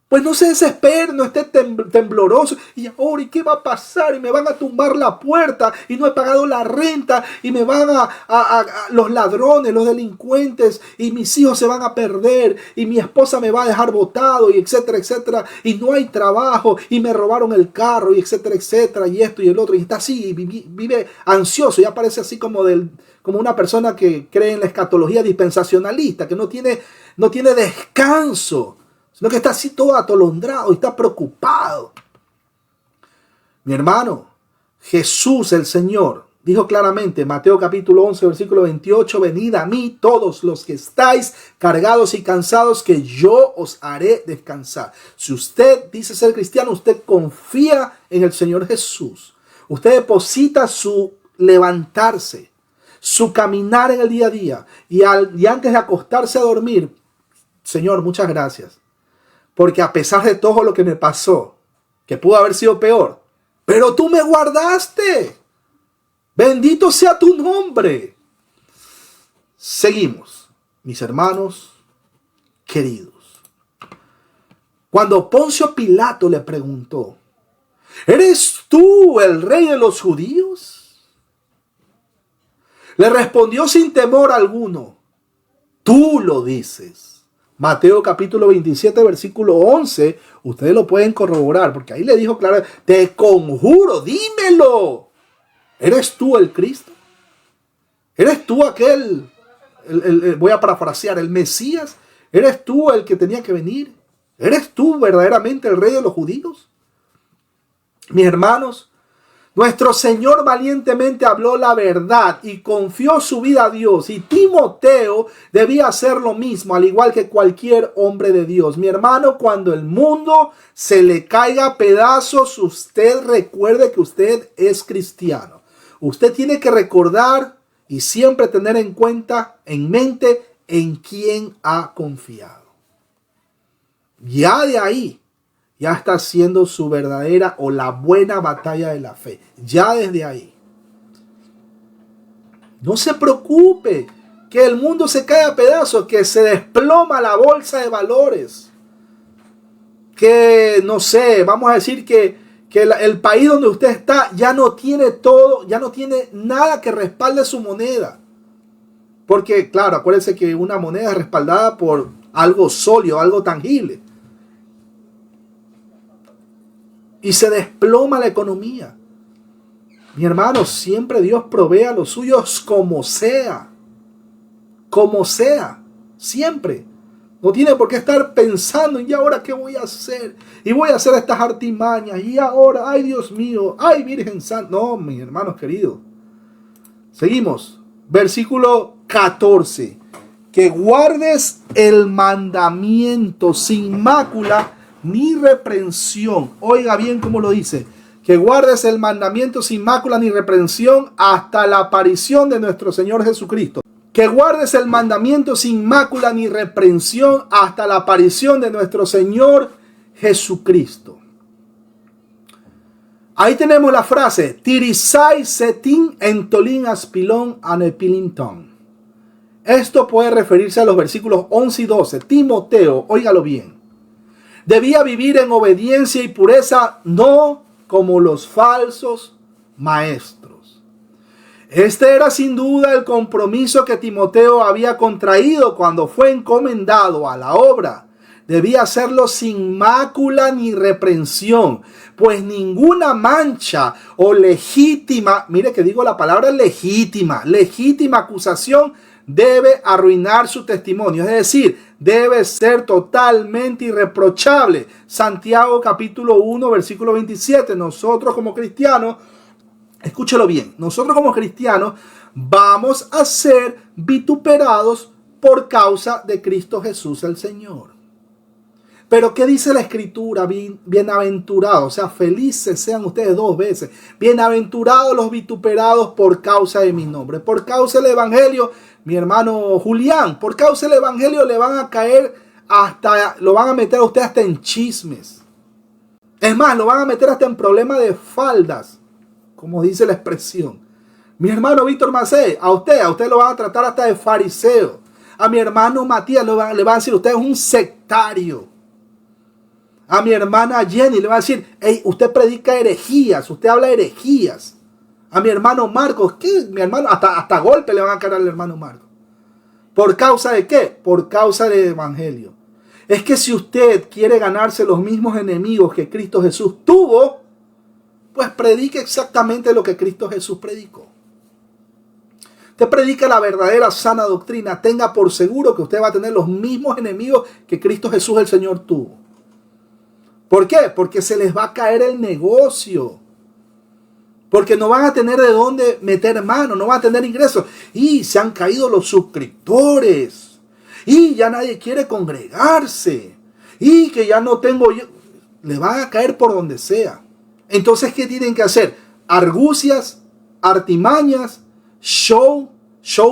pues no se desespere, no esté tembloroso. Y ahora, ¿y qué va a pasar? Y me van a tumbar la puerta y no he pagado la renta y me van a los ladrones, los delincuentes y mis hijos se van a perder y mi esposa me va a dejar botado y etcétera, etcétera. Y no hay trabajo y me robaron el carro y etcétera, etcétera y esto y el otro. Y está así, vive ansioso, ya parece así como una persona que cree en la escatología dispensacionalista, que no tiene descanso, sino que está así todo atolondrado y está preocupado. Mi hermano, Jesús el Señor dijo claramente, Mateo capítulo 11, versículo 28, venid a mí todos los que estáis cargados y cansados, que yo os haré descansar. Si usted dice ser cristiano, usted confía en el Señor Jesús. Usted deposita su levantarse, su caminar en el día a día y antes de acostarse a dormir, Señor, muchas gracias. Porque a pesar de todo lo que me pasó, que pudo haber sido peor, pero tú me guardaste. Bendito sea tu nombre. Seguimos, mis hermanos queridos. Cuando Poncio Pilato le preguntó, ¿eres tú el rey de los judíos? Le respondió sin temor alguno, tú lo dices. Mateo capítulo 27 versículo 11, ustedes lo pueden corroborar, porque ahí le dijo claro, te conjuro, dímelo, ¿eres tú el Cristo? ¿Eres tú aquel, voy a parafrasear, el Mesías? ¿Eres tú el que tenía que venir? ¿Eres tú verdaderamente el rey de los judíos? Mis hermanos, Nuestro Señor valientemente habló la verdad y confió su vida a Dios. Y Timoteo debía hacer lo mismo, al igual que cualquier hombre de Dios. Mi hermano, cuando el mundo se le caiga a pedazos, usted recuerde que usted es cristiano. Usted tiene que recordar y siempre tener en cuenta, en mente, en quién ha confiado. Ya de ahí, ya está haciendo su verdadera o la buena batalla de la fe. Ya desde ahí. No se preocupe que el mundo se cae a pedazos, que se desploma la bolsa de valores. Que, no sé, vamos a decir que el país donde usted está ya no tiene todo, ya no tiene nada que respalde su moneda. Porque, claro, acuérdense que una moneda es respaldada por algo sólido, algo tangible. Y se desploma la economía. Mi hermano, siempre Dios provee a los suyos como sea. Como sea. Siempre. No tiene por qué estar pensando, ¿y ahora qué voy a hacer? Y voy a hacer estas artimañas. Y ahora, ay Dios mío, ay Virgen Santa. No, mis hermanos queridos. Seguimos. Versículo 14. Que guardes el mandamiento sin mácula ni reprensión. Oiga bien cómo lo dice. Que guardes el mandamiento sin mácula ni reprensión hasta la aparición de nuestro Señor Jesucristo. Que guardes el mandamiento sin mácula ni reprensión hasta la aparición de nuestro Señor Jesucristo. Ahí tenemos la frase. Tirisai setin entolin aspilon anepilinton. Esto puede referirse a los versículos 11 y 12. Timoteo, óigalo bien. Debía vivir en obediencia y pureza, no como los falsos maestros. Este era sin duda el compromiso que Timoteo había contraído cuando fue encomendado a la obra. Debía hacerlo sin mácula ni reprensión, pues ninguna mancha o legítima, mire que digo la palabra legítima acusación debe arruinar su testimonio, es decir, debe ser totalmente irreprochable. Santiago capítulo 1 versículo 27. Nosotros como cristianos, escúchelo bien, nosotros como cristianos vamos a ser vituperados por causa de Cristo Jesús el Señor. Pero ¿qué dice la Escritura? Bienaventurados, o sea, felices sean ustedes dos veces. Bienaventurados los vituperados por causa de mi nombre. Por causa del Evangelio, mi hermano Julián, por causa del Evangelio le van a caer hasta, lo van a meter a usted hasta en chismes. Es más, lo van a meter hasta en problemas de faldas, como dice la expresión. Mi hermano Víctor Macé, a usted lo van a tratar hasta de fariseo. A mi hermano Matías le van a decir, usted es un sectario. A mi hermana Jenny le va a decir, hey, usted predica herejías, usted habla herejías. A mi hermano Marcos, ¿qué? Mi hermano, hasta golpe le van a caer al hermano Marcos. ¿Por causa de qué? Por causa del Evangelio. Es que si usted quiere ganarse los mismos enemigos que Cristo Jesús tuvo, pues predique exactamente lo que Cristo Jesús predicó. Usted predica la verdadera sana doctrina, tenga por seguro que usted va a tener los mismos enemigos que Cristo Jesús el Señor tuvo. ¿Por qué? Porque se les va a caer el negocio. Porque no van a tener de dónde meter mano, no van a tener ingresos. Y se han caído los suscriptores. Y ya nadie quiere congregarse. Y que ya no tengo yo. Le van a caer por donde sea. Entonces, ¿qué tienen que hacer? Argucias, artimañas, show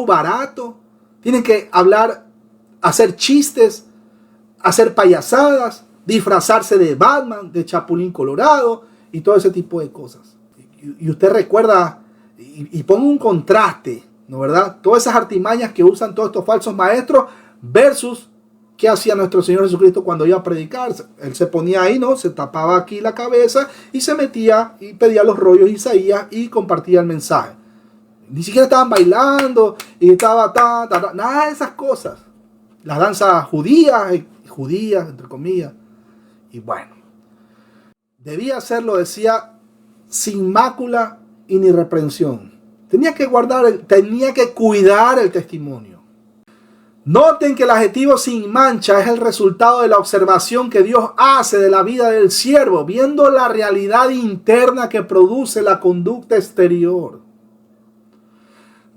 barato. Tienen que hablar, hacer chistes, hacer payasadas, disfrazarse de Batman, de Chapulín Colorado y todo ese tipo de cosas. Y usted recuerda y ponga un contraste, ¿no verdad? Todas esas artimañas que usan todos estos falsos maestros versus qué hacía nuestro Señor Jesucristo cuando iba a predicar. Él se ponía ahí, ¿no? Se tapaba aquí la cabeza y se metía y pedía los rollos de Isaías y compartía el mensaje. Ni siquiera estaban bailando y estaba nada de esas cosas. Las danzas judías, entre comillas. Y bueno, debía hacerlo, decía, sin mácula y ni reprensión. Tenía que cuidar el testimonio. Noten que el adjetivo sin mancha es el resultado de la observación que Dios hace de la vida del siervo, viendo la realidad interna que produce la conducta exterior.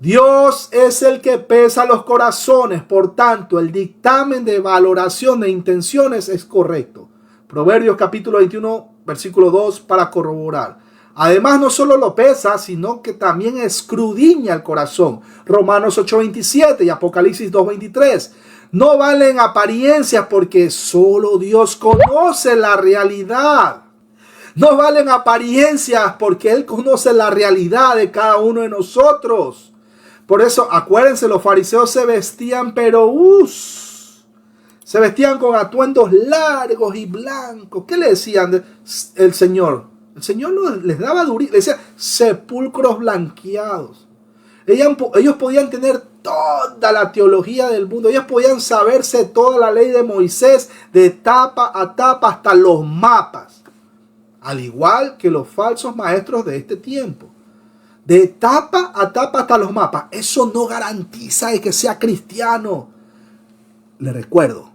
Dios es el que pesa los corazones, por tanto, el dictamen de valoración de intenciones es correcto. Proverbios capítulo 21, versículo 2, para corroborar. Además, no solo lo pesa, sino que también escudriña el corazón. Romanos 8:27 y Apocalipsis 2:23. No valen apariencias porque solo Dios conoce la realidad. No valen apariencias porque Él conoce la realidad de cada uno de nosotros. Por eso, acuérdense, los fariseos se vestían, se vestían con atuendos largos y blancos. ¿Qué le decían el Señor? El Señor les daba durísimo, les decía sepulcros blanqueados. Ellos podían tener toda la teología del mundo. Ellos podían saberse toda la ley de Moisés de tapa a tapa hasta los mapas. Al igual que los falsos maestros de este tiempo. De tapa a tapa hasta los mapas. Eso no garantiza de que sea cristiano. Le recuerdo,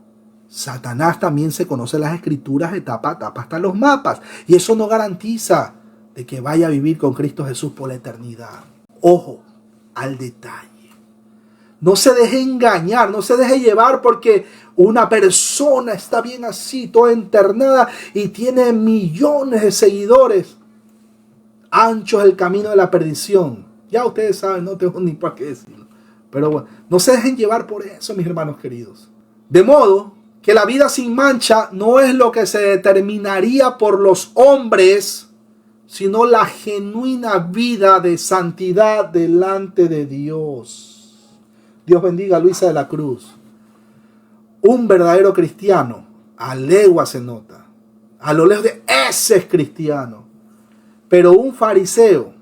Satanás también se conoce las escrituras de tapa a tapa hasta los mapas. Y eso no garantiza de que vaya a vivir con Cristo Jesús por la eternidad. Ojo al detalle. No se deje engañar, no se deje llevar porque una persona está bien así, toda internada y tiene millones de seguidores. Ancho es el camino de la perdición. Ya ustedes saben, no tengo ni para qué decirlo. Pero bueno, no se dejen llevar por eso, mis hermanos queridos. De modo que la vida sin mancha no es lo que se determinaría por los hombres, sino la genuina vida de santidad delante de Dios. Dios bendiga a Luisa de la Cruz. Un verdadero cristiano, a legua se nota. A lo lejos de ese es cristiano. Pero un fariseo,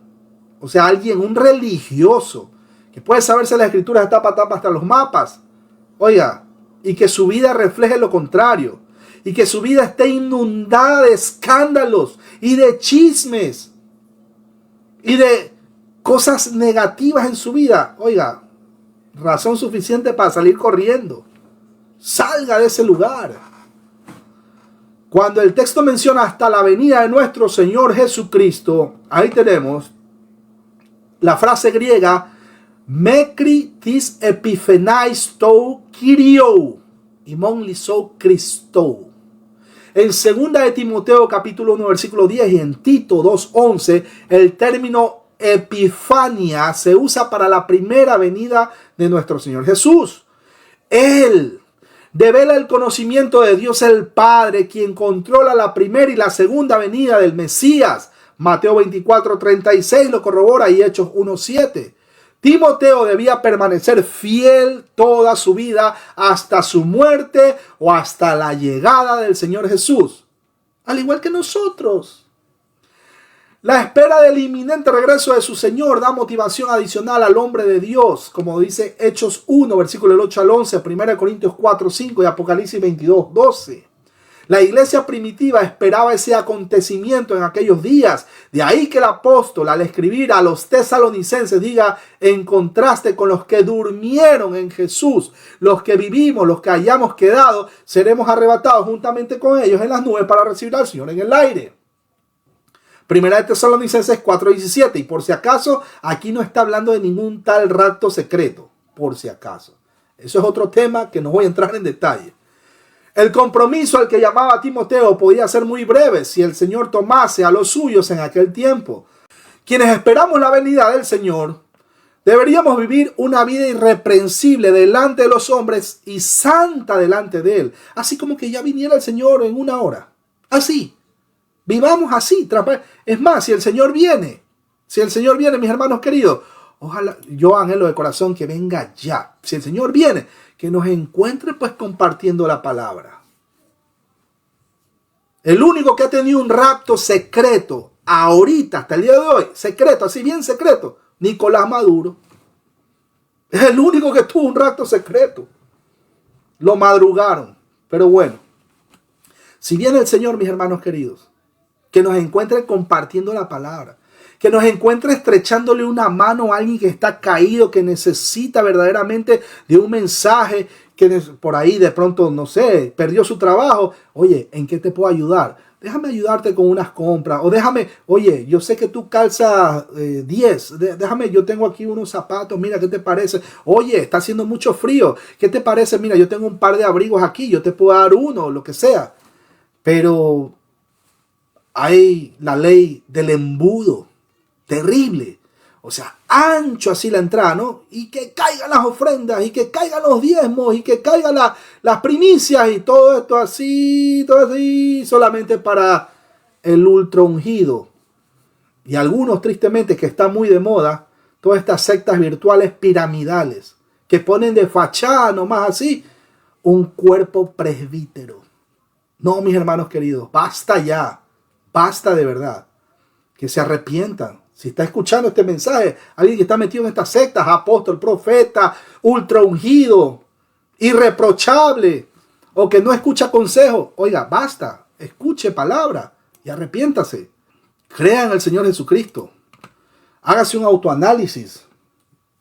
o sea, un religioso, que puede saberse las escrituras de tapa a tapa hasta los mapas, oiga, y que su vida refleje lo contrario, y que su vida esté inundada de escándalos y de chismes y de cosas negativas en su vida, oiga, razón suficiente para salir corriendo. Salga de ese lugar. Cuando el texto menciona hasta la venida de nuestro Señor Jesucristo, ahí tenemos la frase griega Mekri tis epiphenais tou Kyrio imon lisou Christou. En 2 de Timoteo capítulo 1 versículo 10 y en Tito 2:11 el término Epifania se usa para la primera venida de nuestro Señor Jesús. Él devela el conocimiento de Dios el Padre, quien controla la primera y la segunda venida del Mesías. Mateo 24:36 lo corrobora y Hechos 1:7. Timoteo debía permanecer fiel toda su vida hasta su muerte o hasta la llegada del Señor Jesús. Al igual que nosotros. La espera del inminente regreso de su Señor da motivación adicional al hombre de Dios, como dice Hechos 1, versículo 8 al 11, 1 Corintios 4, 5 y Apocalipsis 22, 12. La iglesia primitiva esperaba ese acontecimiento en aquellos días. De ahí que el apóstol, al escribir a los tesalonicenses, diga en contraste con los que durmieron en Jesús, los que vivimos, los que hayamos quedado, seremos arrebatados juntamente con ellos en las nubes para recibir al Señor en el aire. Primera de Tesalonicenses 4:17. Y por si acaso, aquí no está hablando de ningún tal rapto secreto. Por si acaso. Eso es otro tema que no voy a entrar en detalle. El compromiso al que llamaba a Timoteo podía ser muy breve si el Señor tomase a los suyos en aquel tiempo. Quienes esperamos la venida del Señor, deberíamos vivir una vida irreprensible delante de los hombres y santa delante de Él. Así como que ya viniera el Señor en una hora. Así. Vivamos así. Es más, si el Señor viene, mis hermanos queridos, ojalá, yo anhelo de corazón que venga ya. Si el Señor viene, que nos encuentre pues compartiendo la palabra. El único que ha tenido un rapto secreto, ahorita, hasta el día de hoy, secreto, así bien secreto, Nicolás Maduro. Es el único que tuvo un rapto secreto. Lo madrugaron. Pero bueno, si viene el Señor, mis hermanos queridos, que nos encuentre compartiendo la palabra, que nos encuentre estrechándole una mano a alguien que está caído, que necesita verdaderamente de un mensaje, que por ahí de pronto, no sé, perdió su trabajo. Oye, ¿en qué te puedo ayudar? Déjame ayudarte con unas compras. O déjame, oye, yo sé que tú calzas 10. Déjame, yo tengo aquí unos zapatos. Mira, ¿qué te parece? Oye, está haciendo mucho frío. ¿Qué te parece? Mira, yo tengo un par de abrigos aquí. Yo te puedo dar uno, lo que sea. Pero hay la ley del embudo. Terrible. O sea, ancho así la entrada, ¿no? Y que caigan las ofrendas, y que caigan los diezmos, y que caigan las primicias, y todo esto así, solamente para el ultra ungido. Y algunos, tristemente, que están muy de moda, todas estas sectas virtuales piramidales, que ponen de fachada nomás así, un cuerpo presbítero. No, mis hermanos queridos, basta ya, basta de verdad, que se arrepientan. Si está escuchando este mensaje, alguien que está metido en estas sectas, apóstol, profeta, ultra ungido, irreprochable, o que no escucha consejo, oiga, basta, escuche palabra y arrepiéntase. Crea en el Señor Jesucristo. Hágase un autoanálisis.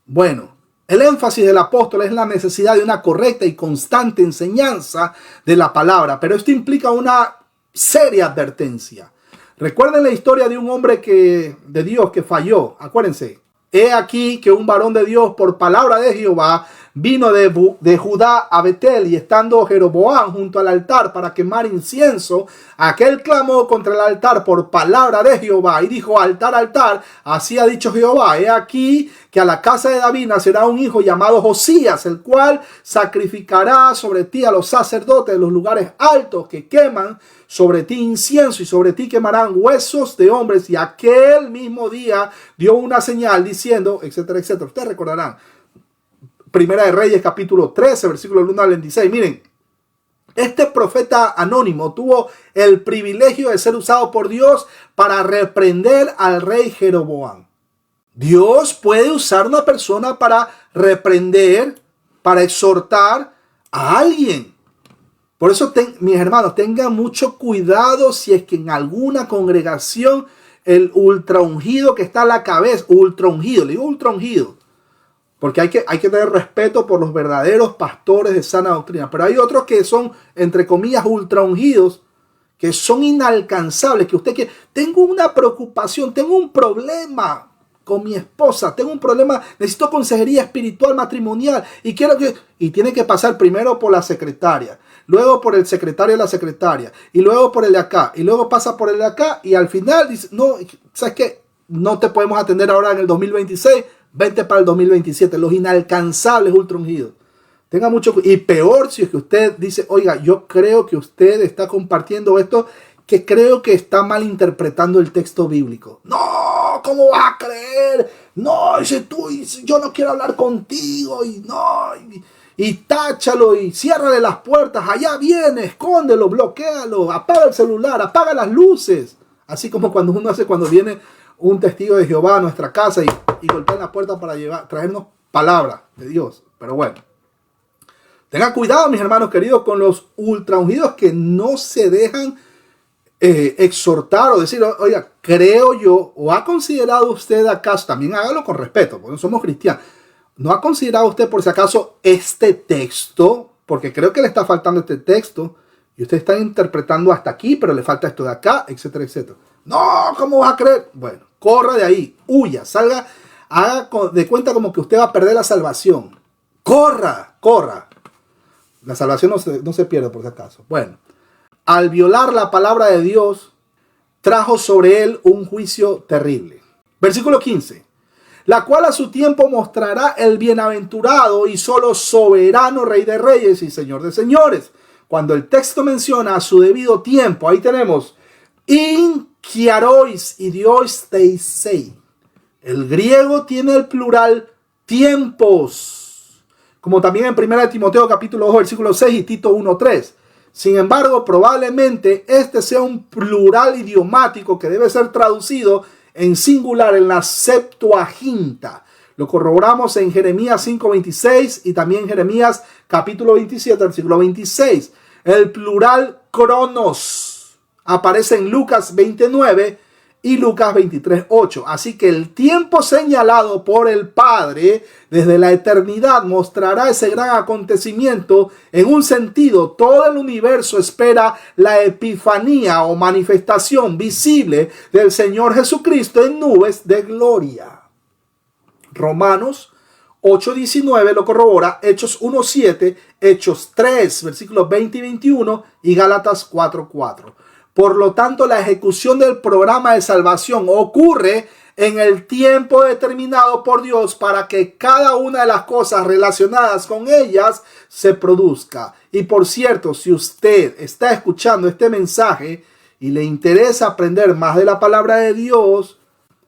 Bueno, el énfasis del apóstol es la necesidad de una correcta y constante enseñanza de la palabra, pero esto implica una seria advertencia. Recuerden la historia de un hombre de Dios que falló. Acuérdense. He aquí que un varón de Dios por palabra de Jehová vino de Judá a Betel, y estando Jeroboam junto al altar para quemar incienso, aquel clamó contra el altar por palabra de Jehová y dijo: altar, altar, así ha dicho Jehová, he aquí que a la casa de David nacerá un hijo llamado Josías, el cual sacrificará sobre ti a los sacerdotes de los lugares altos que queman sobre ti incienso, y sobre ti quemarán huesos de hombres. Y aquel mismo día dio una señal diciendo, etcétera, etcétera. Ustedes recordarán. Primera de Reyes, capítulo 13, versículo 1 al 26. Miren, este profeta anónimo tuvo el privilegio de ser usado por Dios para reprender al rey Jeroboam. Dios puede usar una persona para reprender, para exhortar a alguien. Por eso, mis hermanos, tengan mucho cuidado si es que en alguna congregación el ultra ungido que está a la cabeza, ultra ungido, le digo ultra ungido, porque hay que tener respeto por los verdaderos pastores de sana doctrina. Pero hay otros que son, entre comillas, ultra ungidos, que son inalcanzables, que usted quiere. Tengo una preocupación, tengo un problema con mi esposa, tengo un problema, necesito consejería espiritual matrimonial y tiene que pasar primero por la secretaria, luego por el secretario de la secretaria, y luego por el de acá, y luego pasa por el de acá, y al final dice: no, ¿sabes qué? No te podemos atender ahora en el 2026, vente para el 2027. Los inalcanzables ultra ungidos. Tenga mucho cuidado. Y peor si es que usted dice: oiga, yo creo que usted está compartiendo esto, que creo que está malinterpretando el texto bíblico. No, ¿cómo vas a creer? No, dice tú, yo no quiero hablar contigo, y no, y táchalo y ciérrale las puertas. Allá viene, escóndelo, bloquéalo, apaga el celular, apaga las luces. Así como cuando uno hace cuando viene un testigo de Jehová a nuestra casa y golpea la puerta para traernos palabra de Dios. Pero bueno, tengan cuidado, mis hermanos queridos, con los ultra ungidos que no se dejan exhortar o decir: oiga, creo yo, o ha considerado usted acaso, también hágalo con respeto, porque no somos cristianos, ¿no ha considerado usted por si acaso este texto? Porque creo que le está faltando este texto, y usted está interpretando hasta aquí, pero le falta esto de acá, etcétera, etcétera. No, ¿cómo vas a creer? Bueno, corra de ahí, huya, salga, haga de cuenta como que usted va a perder la salvación. Corra. La salvación no se pierde por si acaso. Bueno, al violar la palabra de Dios, trajo sobre él un juicio terrible. Versículo 15. La cual a su tiempo mostrará el bienaventurado y solo soberano Rey de Reyes y Señor de Señores. Cuando el texto menciona a su debido tiempo, ahí tenemos Kiarois y Dios teisei. El griego tiene el plural tiempos, como también en 1 Timoteo capítulo 2 versículo 6 y Tito 1:3. Sin embargo, probablemente este sea un plural idiomático que debe ser traducido en singular en la Septuaginta. Lo corroboramos en Jeremías 5:26 y también Jeremías capítulo 27 versículo 26. El plural cronos aparece en Lucas 29, y Lucas 23:8. Así que el tiempo señalado por el Padre desde la eternidad mostrará ese gran acontecimiento. En un sentido, todo el universo espera la epifanía o manifestación visible del Señor Jesucristo en nubes de gloria. Romanos 8:19 lo corrobora, Hechos 1:7, Hechos 3, versículos 20 y 21 y Gálatas 4:4. Por lo tanto, la ejecución del programa de salvación ocurre en el tiempo determinado por Dios para que cada una de las cosas relacionadas con ellas se produzca. Y por cierto, si usted está escuchando este mensaje y le interesa aprender más de la palabra de Dios,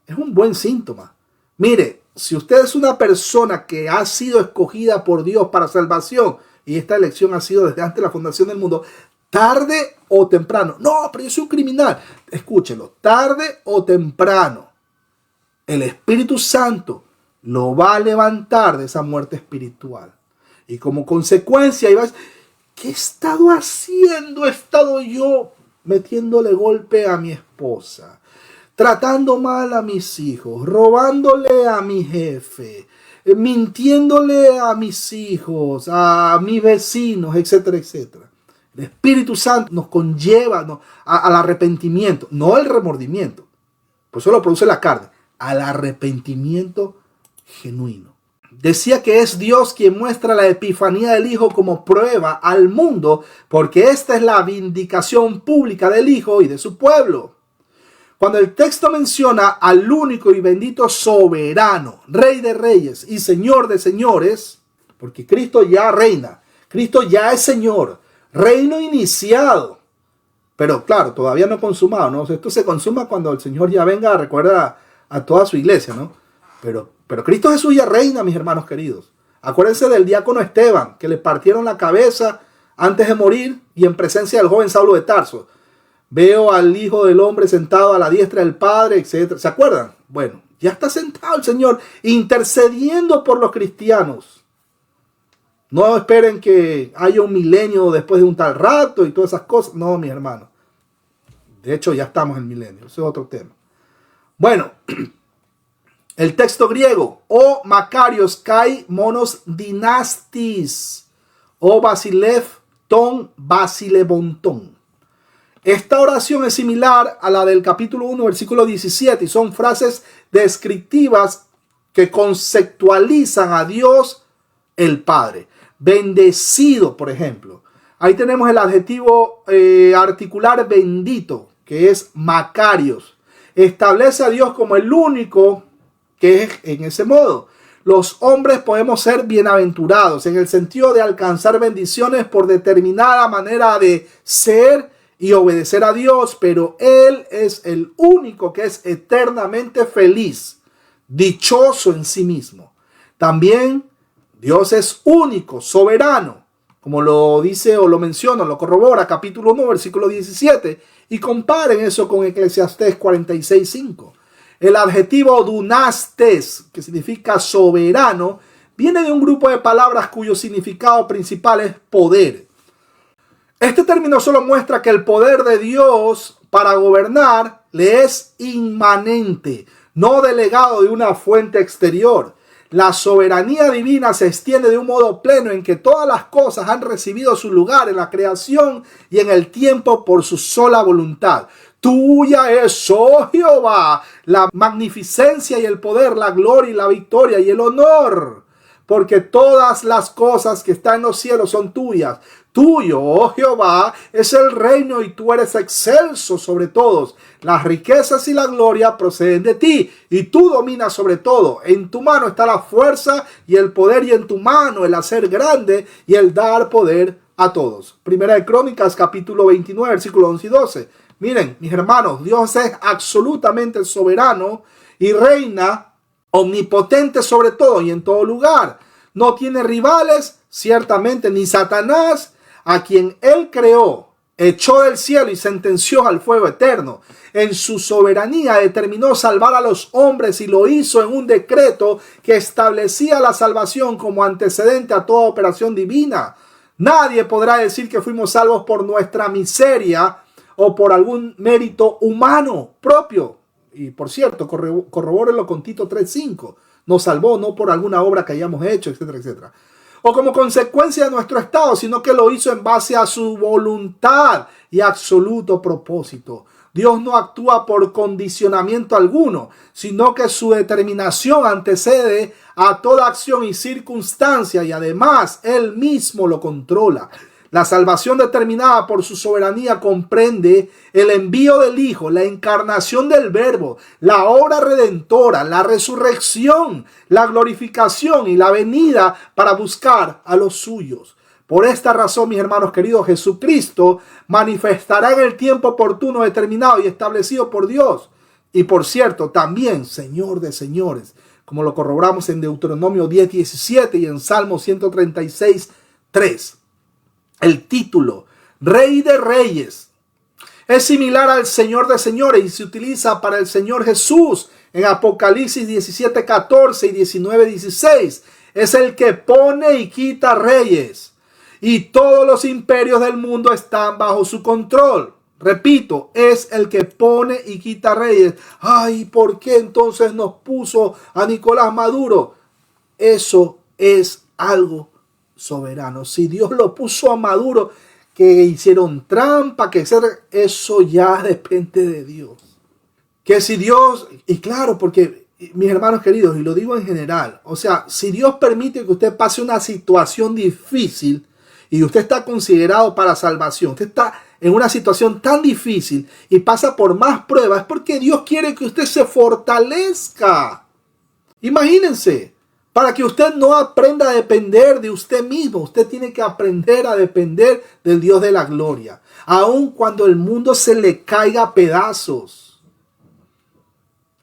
es un buen síntoma. Mire, si usted es una persona que ha sido escogida por Dios para salvación, y esta elección ha sido desde antes de la fundación del mundo, tarde o temprano, no, pero yo soy un criminal, escúchelo, tarde o temprano, el Espíritu Santo lo va a levantar de esa muerte espiritual. Y como consecuencia, ¿qué he estado haciendo? He estado yo metiéndole golpe a mi esposa, tratando mal a mis hijos, robándole a mi jefe, mintiéndole a mis hijos, a mis vecinos, etcétera, etcétera. El Espíritu Santo nos conlleva al arrepentimiento, no al remordimiento, pues eso lo produce la carne, al arrepentimiento genuino. Decía que es Dios quien muestra la epifanía del Hijo como prueba al mundo, porque esta es la vindicación pública del Hijo y de su pueblo. Cuando el texto menciona al único y bendito soberano, Rey de reyes y Señor de señores, porque Cristo ya reina, Cristo ya es Señor, reino iniciado, pero claro, todavía no consumado, ¿no? Esto se consuma cuando el Señor ya venga, recuerda a toda su iglesia, ¿no? Pero Cristo Jesús ya reina, mis hermanos queridos. Acuérdense del diácono Esteban, que le partieron la cabeza antes de morir y en presencia del joven Saulo de Tarso. Veo al Hijo del Hombre sentado a la diestra del Padre, etc. ¿Se acuerdan? Bueno, ya está sentado el Señor intercediendo por los cristianos. No esperen que haya un milenio después de un tal rato y todas esas cosas. No, mis hermanos. De hecho, ya estamos en el milenio. Eso es otro tema. Bueno, el texto griego. O Macarios kai monos dinastis. O basilev ton basilebonton. Esta oración es similar a la del capítulo 1, versículo 17. Y son frases descriptivas que conceptualizan a Dios el Padre. Bendecido, por ejemplo. Ahí tenemos el adjetivo articular bendito, que es Macarios. Establece a Dios como el único que es en ese modo. Los hombres podemos ser bienaventurados en el sentido de alcanzar bendiciones por determinada manera de ser y obedecer a Dios, pero Él es el único que es eternamente feliz, dichoso en sí mismo. También Dios es único, soberano, como lo dice o lo menciona, lo corrobora capítulo 1, versículo 17, y comparen eso con Eclesiastés 46:5. El adjetivo dunastes, que significa soberano, viene de un grupo de palabras cuyo significado principal es poder. Este término solo muestra que el poder de Dios para gobernar le es inmanente, no delegado de una fuente exterior. La soberanía divina se extiende de un modo pleno en que todas las cosas han recibido su lugar en la creación y en el tiempo por su sola voluntad. Tuya es, oh Jehová, la magnificencia y el poder, la gloria y la victoria y el honor, porque todas las cosas que están en los cielos son tuyas. Tuyo, oh Jehová, es el reino y tú eres excelso sobre todos. Las riquezas y la gloria proceden de ti y tú dominas sobre todo. En tu mano está la fuerza y el poder y en tu mano el hacer grande y el dar poder a todos. Primera de Crónicas, capítulo 29, versículos 11 y 12. Miren, mis hermanos, Dios es absolutamente soberano y reina omnipotente sobre todo y en todo lugar. No tiene rivales, ciertamente, ni Satanás, a quien él creó, echó del cielo y sentenció al fuego eterno. En su soberanía determinó salvar a los hombres y lo hizo en un decreto que establecía la salvación como antecedente a toda operación divina. Nadie podrá decir que fuimos salvos por nuestra miseria o por algún mérito humano propio. Y por cierto, corrobórenlo con Tito 3:5. Nos salvó no por alguna obra que hayamos hecho, etcétera, etcétera. O como consecuencia de nuestro estado, sino que lo hizo en base a su voluntad y absoluto propósito. Dios no actúa por condicionamiento alguno, sino que su determinación antecede a toda acción y circunstancia y además Él mismo lo controla. La salvación determinada por su soberanía comprende el envío del Hijo, la encarnación del Verbo, la obra redentora, la resurrección, la glorificación y la venida para buscar a los suyos. Por esta razón, mis hermanos queridos, Jesucristo manifestará en el tiempo oportuno, determinado y establecido por Dios. Y por cierto, también Señor de señores, como lo corroboramos en Deuteronomio 10:17 y en Salmo 136:3. El título Rey de Reyes es similar al Señor de señores y se utiliza para el Señor Jesús en Apocalipsis 17:14 y 19:16. Es el que pone y quita reyes y todos los imperios del mundo están bajo su control. Repito, es el que pone y quita reyes. Ay, ¿por qué entonces nos puso a Nicolás Maduro? Eso es algo soberano. Si Dios lo puso a Maduro, que hicieron trampa, eso ya depende de Dios. Que si Dios, y claro, porque mis hermanos queridos, y lo digo en general, o sea, si Dios permite que usted pase una situación difícil y usted está considerado para salvación, usted está en una situación tan difícil y pasa por más pruebas, es porque Dios quiere que usted se fortalezca. Imagínense, para que usted no aprenda a depender de usted mismo, usted tiene que aprender a depender del Dios de la gloria. Aun cuando el mundo se le caiga a pedazos,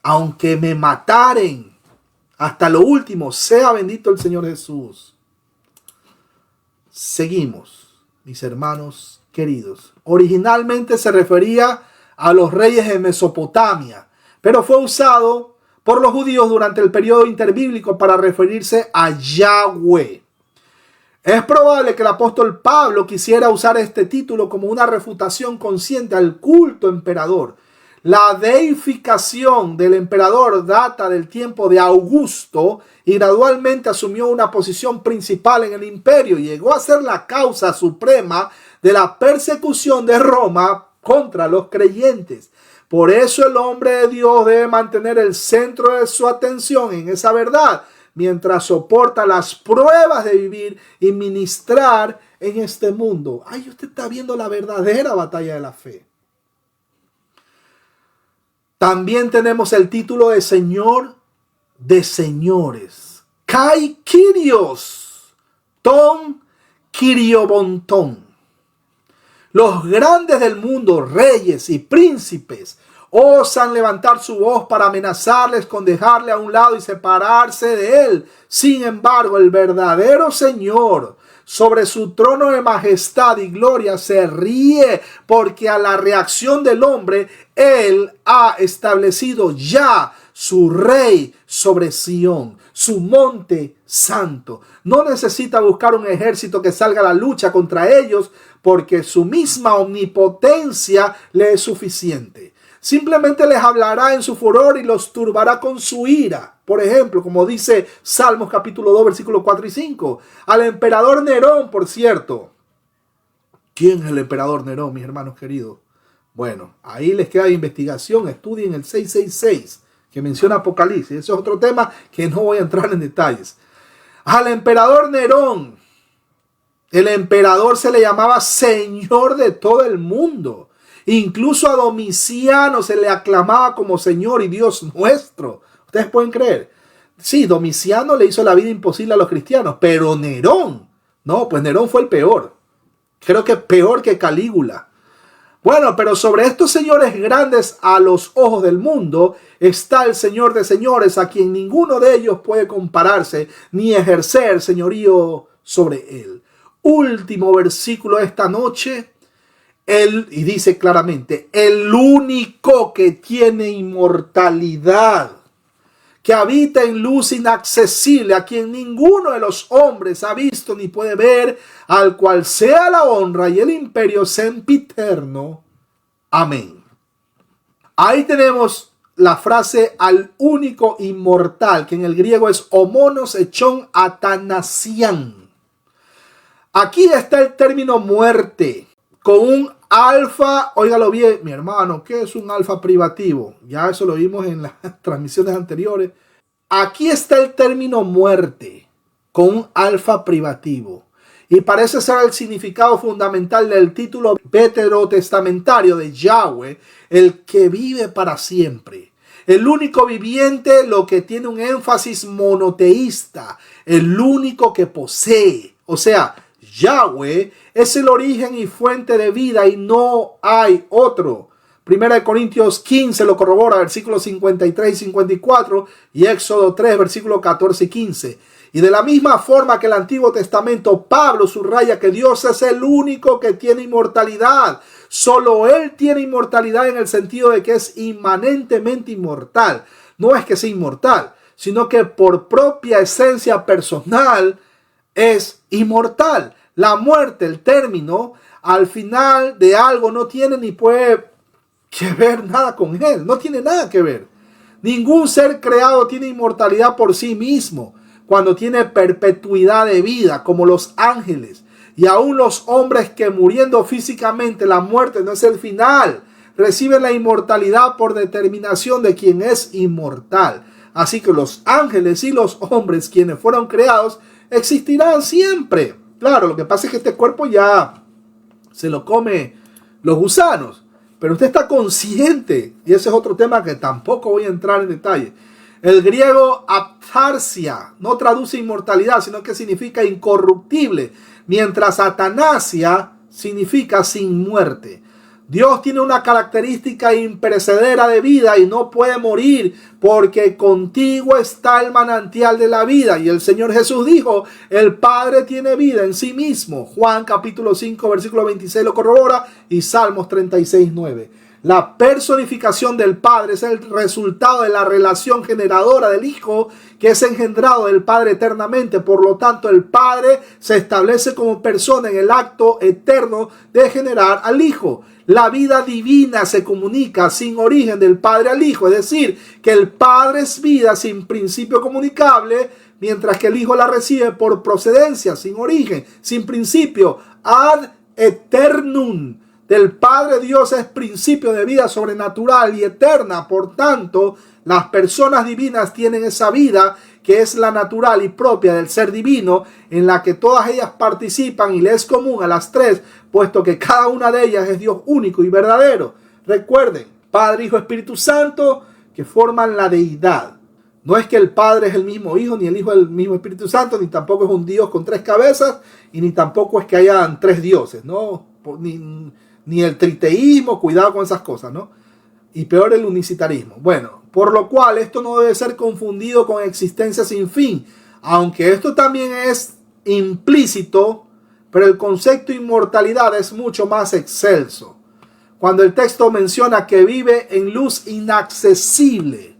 aunque me mataren, hasta lo último, sea bendito el Señor Jesús. Seguimos, mis hermanos queridos. Originalmente se refería a los reyes de Mesopotamia, pero fue usado por los judíos durante el periodo interbíblico para referirse a Yahweh. Es probable que el apóstol Pablo quisiera usar este título como una refutación consciente al culto emperador. La deificación del emperador data del tiempo de Augusto y gradualmente asumió una posición principal en el imperio y llegó a ser la causa suprema de la persecución de Roma contra los creyentes. Por eso el hombre de Dios debe mantener el centro de su atención en esa verdad mientras soporta las pruebas de vivir y ministrar en este mundo. Ay, usted está viendo la verdadera batalla de la fe. También tenemos el título de Señor de señores. Kai Kyrios, ton Kiriobontón. Los grandes del mundo, reyes y príncipes, osan levantar su voz para amenazarles con dejarle a un lado y separarse de él. Sin embargo, el verdadero Señor sobre su trono de majestad y gloria se ríe porque a la reacción del hombre, él ha establecido ya su rey sobre Sión, su monte santo. No necesita buscar un ejército que salga a la lucha contra ellos porque su misma omnipotencia le es suficiente. Simplemente les hablará en su furor y los turbará con su ira. Por ejemplo, como dice Salmos capítulo 2, versículos 4 y 5. Al emperador Nerón, por cierto. ¿Quién es el emperador Nerón, mis hermanos queridos? Bueno, ahí les queda de investigación. Estudien el 666 que menciona Apocalipsis. Ese es otro tema que no voy a entrar en detalles. Al emperador Nerón, el emperador se le llamaba Señor de todo el mundo. Incluso a Domiciano se le aclamaba como Señor y Dios nuestro. ¿Ustedes pueden creer? Sí, Domiciano le hizo la vida imposible a los cristianos, pero Nerón, no, pues Nerón fue el peor. Creo que peor que Calígula. Bueno, pero sobre estos señores grandes a los ojos del mundo está el Señor de señores, a quien ninguno de ellos puede compararse ni ejercer señorío sobre él. Último versículo de esta noche. Y dice claramente, el único que tiene inmortalidad, que habita en luz inaccesible, a quien ninguno de los hombres ha visto ni puede ver, al cual sea la honra y el imperio sempiterno. Amén. Ahí tenemos la frase al único inmortal, que en el griego es homonos echon atanasian. Aquí está el término muerte, con un alfa, óigalo bien, mi hermano, ¿qué es un alfa privativo? Ya eso lo vimos en las transmisiones anteriores. Aquí está el término muerte, con un alfa privativo. Y parece ser el significado fundamental del título veterotestamentario de Yahweh, el que vive para siempre. El único viviente, lo que tiene un énfasis monoteísta, el único que posee. O sea, Yahweh es el origen y fuente de vida y no hay otro. Primera de Corintios 15 lo corrobora, versículos 53 y 54, y Éxodo 3, versículos 14 y 15. Y de la misma forma que el Antiguo Testamento, Pablo subraya que Dios es el único que tiene inmortalidad. Solo Él tiene inmortalidad en el sentido de que es inmanentemente inmortal. No es que sea inmortal, sino que por propia esencia personal es inmortal. La muerte, el término, al final de algo no tiene ni puede que ver nada con Él. No tiene nada que ver. Ningún ser creado tiene inmortalidad por sí mismo, cuando tiene perpetuidad de vida, como los ángeles. Y aún los hombres que muriendo físicamente, la muerte no es el final, reciben la inmortalidad por determinación de quien es inmortal. Así que los ángeles y los hombres, quienes fueron creados, existirán siempre. Claro, lo que pasa es que este cuerpo ya se lo come los gusanos, pero usted está consciente, y ese es otro tema que tampoco voy a entrar en detalle. El griego aptarsia no traduce inmortalidad, sino que significa incorruptible, mientras atanasia significa sin muerte. Dios tiene una característica imperecedera de vida y no puede morir, porque contigo está el manantial de la vida. Y el Señor Jesús dijo, el Padre tiene vida en sí mismo. Juan capítulo 5 versículo 26 lo corrobora, y Salmos 36, 9. La personificación del Padre es el resultado de la relación generadora del Hijo, que es engendrado del Padre eternamente. Por lo tanto, el Padre se establece como persona en el acto eterno de generar al Hijo. La vida divina se comunica sin origen del Padre al Hijo, es decir, que el Padre es vida sin principio comunicable, mientras que el Hijo la recibe por procedencia, sin origen, sin principio, ad eternum. Del Padre Dios es principio de vida sobrenatural y eterna. Por tanto, las personas divinas tienen esa vida que es la natural y propia del ser divino, en la que todas ellas participan y le es común a las tres, puesto que cada una de ellas es Dios único y verdadero. Recuerden, Padre, Hijo, Espíritu Santo, que forman la deidad. No es que el Padre es el mismo Hijo, ni el Hijo es el mismo Espíritu Santo, ni tampoco es un Dios con tres cabezas, y ni tampoco es que hayan tres dioses, ¿no? Ni el triteísmo, cuidado con esas cosas, ¿no? Y peor el unicitarismo. Bueno, por lo cual esto no debe ser confundido con existencia sin fin, aunque esto también es implícito, pero el concepto de inmortalidad es mucho más excelso. Cuando el texto menciona que vive en luz inaccesible,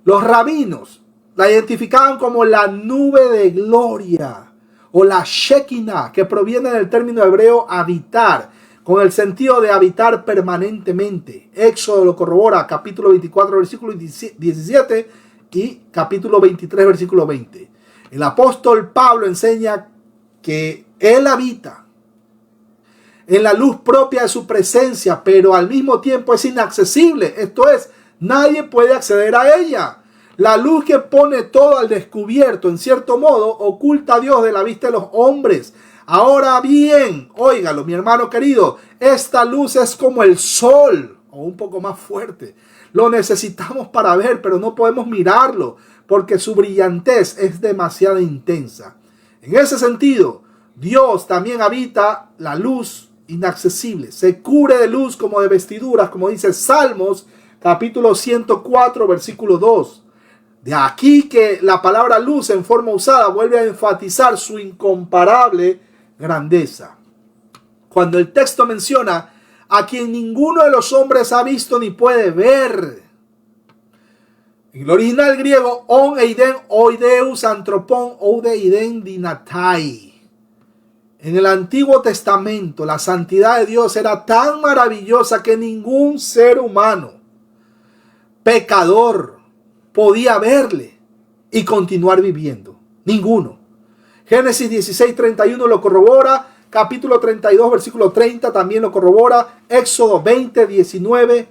los rabinos la identificaban como la nube de gloria o la Shekinah, que proviene del término hebreo habitar, con el sentido de habitar permanentemente. Éxodo lo corrobora, capítulo 24, versículo 17 y capítulo 23, versículo 20. El apóstol Pablo enseña que él habita en la luz propia de su presencia, pero al mismo tiempo es inaccesible. Esto es, nadie puede acceder a ella. La luz que pone todo al descubierto, en cierto modo, oculta a Dios de la vista de los hombres. Ahora bien, óigalo, mi hermano querido, esta luz es como el sol, o un poco más fuerte. Lo necesitamos para ver, pero no podemos mirarlo, porque su brillantez es demasiado intensa. En ese sentido, Dios también habita la luz inaccesible. Se cubre de luz como de vestiduras, como dice Salmos, capítulo 104, versículo 2. De aquí que la palabra luz en forma usada vuelve a enfatizar su incomparable grandeza. Cuando el texto menciona a quien ninguno de los hombres ha visto ni puede ver. En el original griego, on eiden oideus antropon oude eiden dinatai. En el Antiguo Testamento, la santidad de Dios era tan maravillosa que ningún ser humano pecador podía verle y continuar viviendo? Ninguno. Génesis 16:31 lo corrobora. Capítulo 32, versículo 30 también lo corrobora. Éxodo 20:19.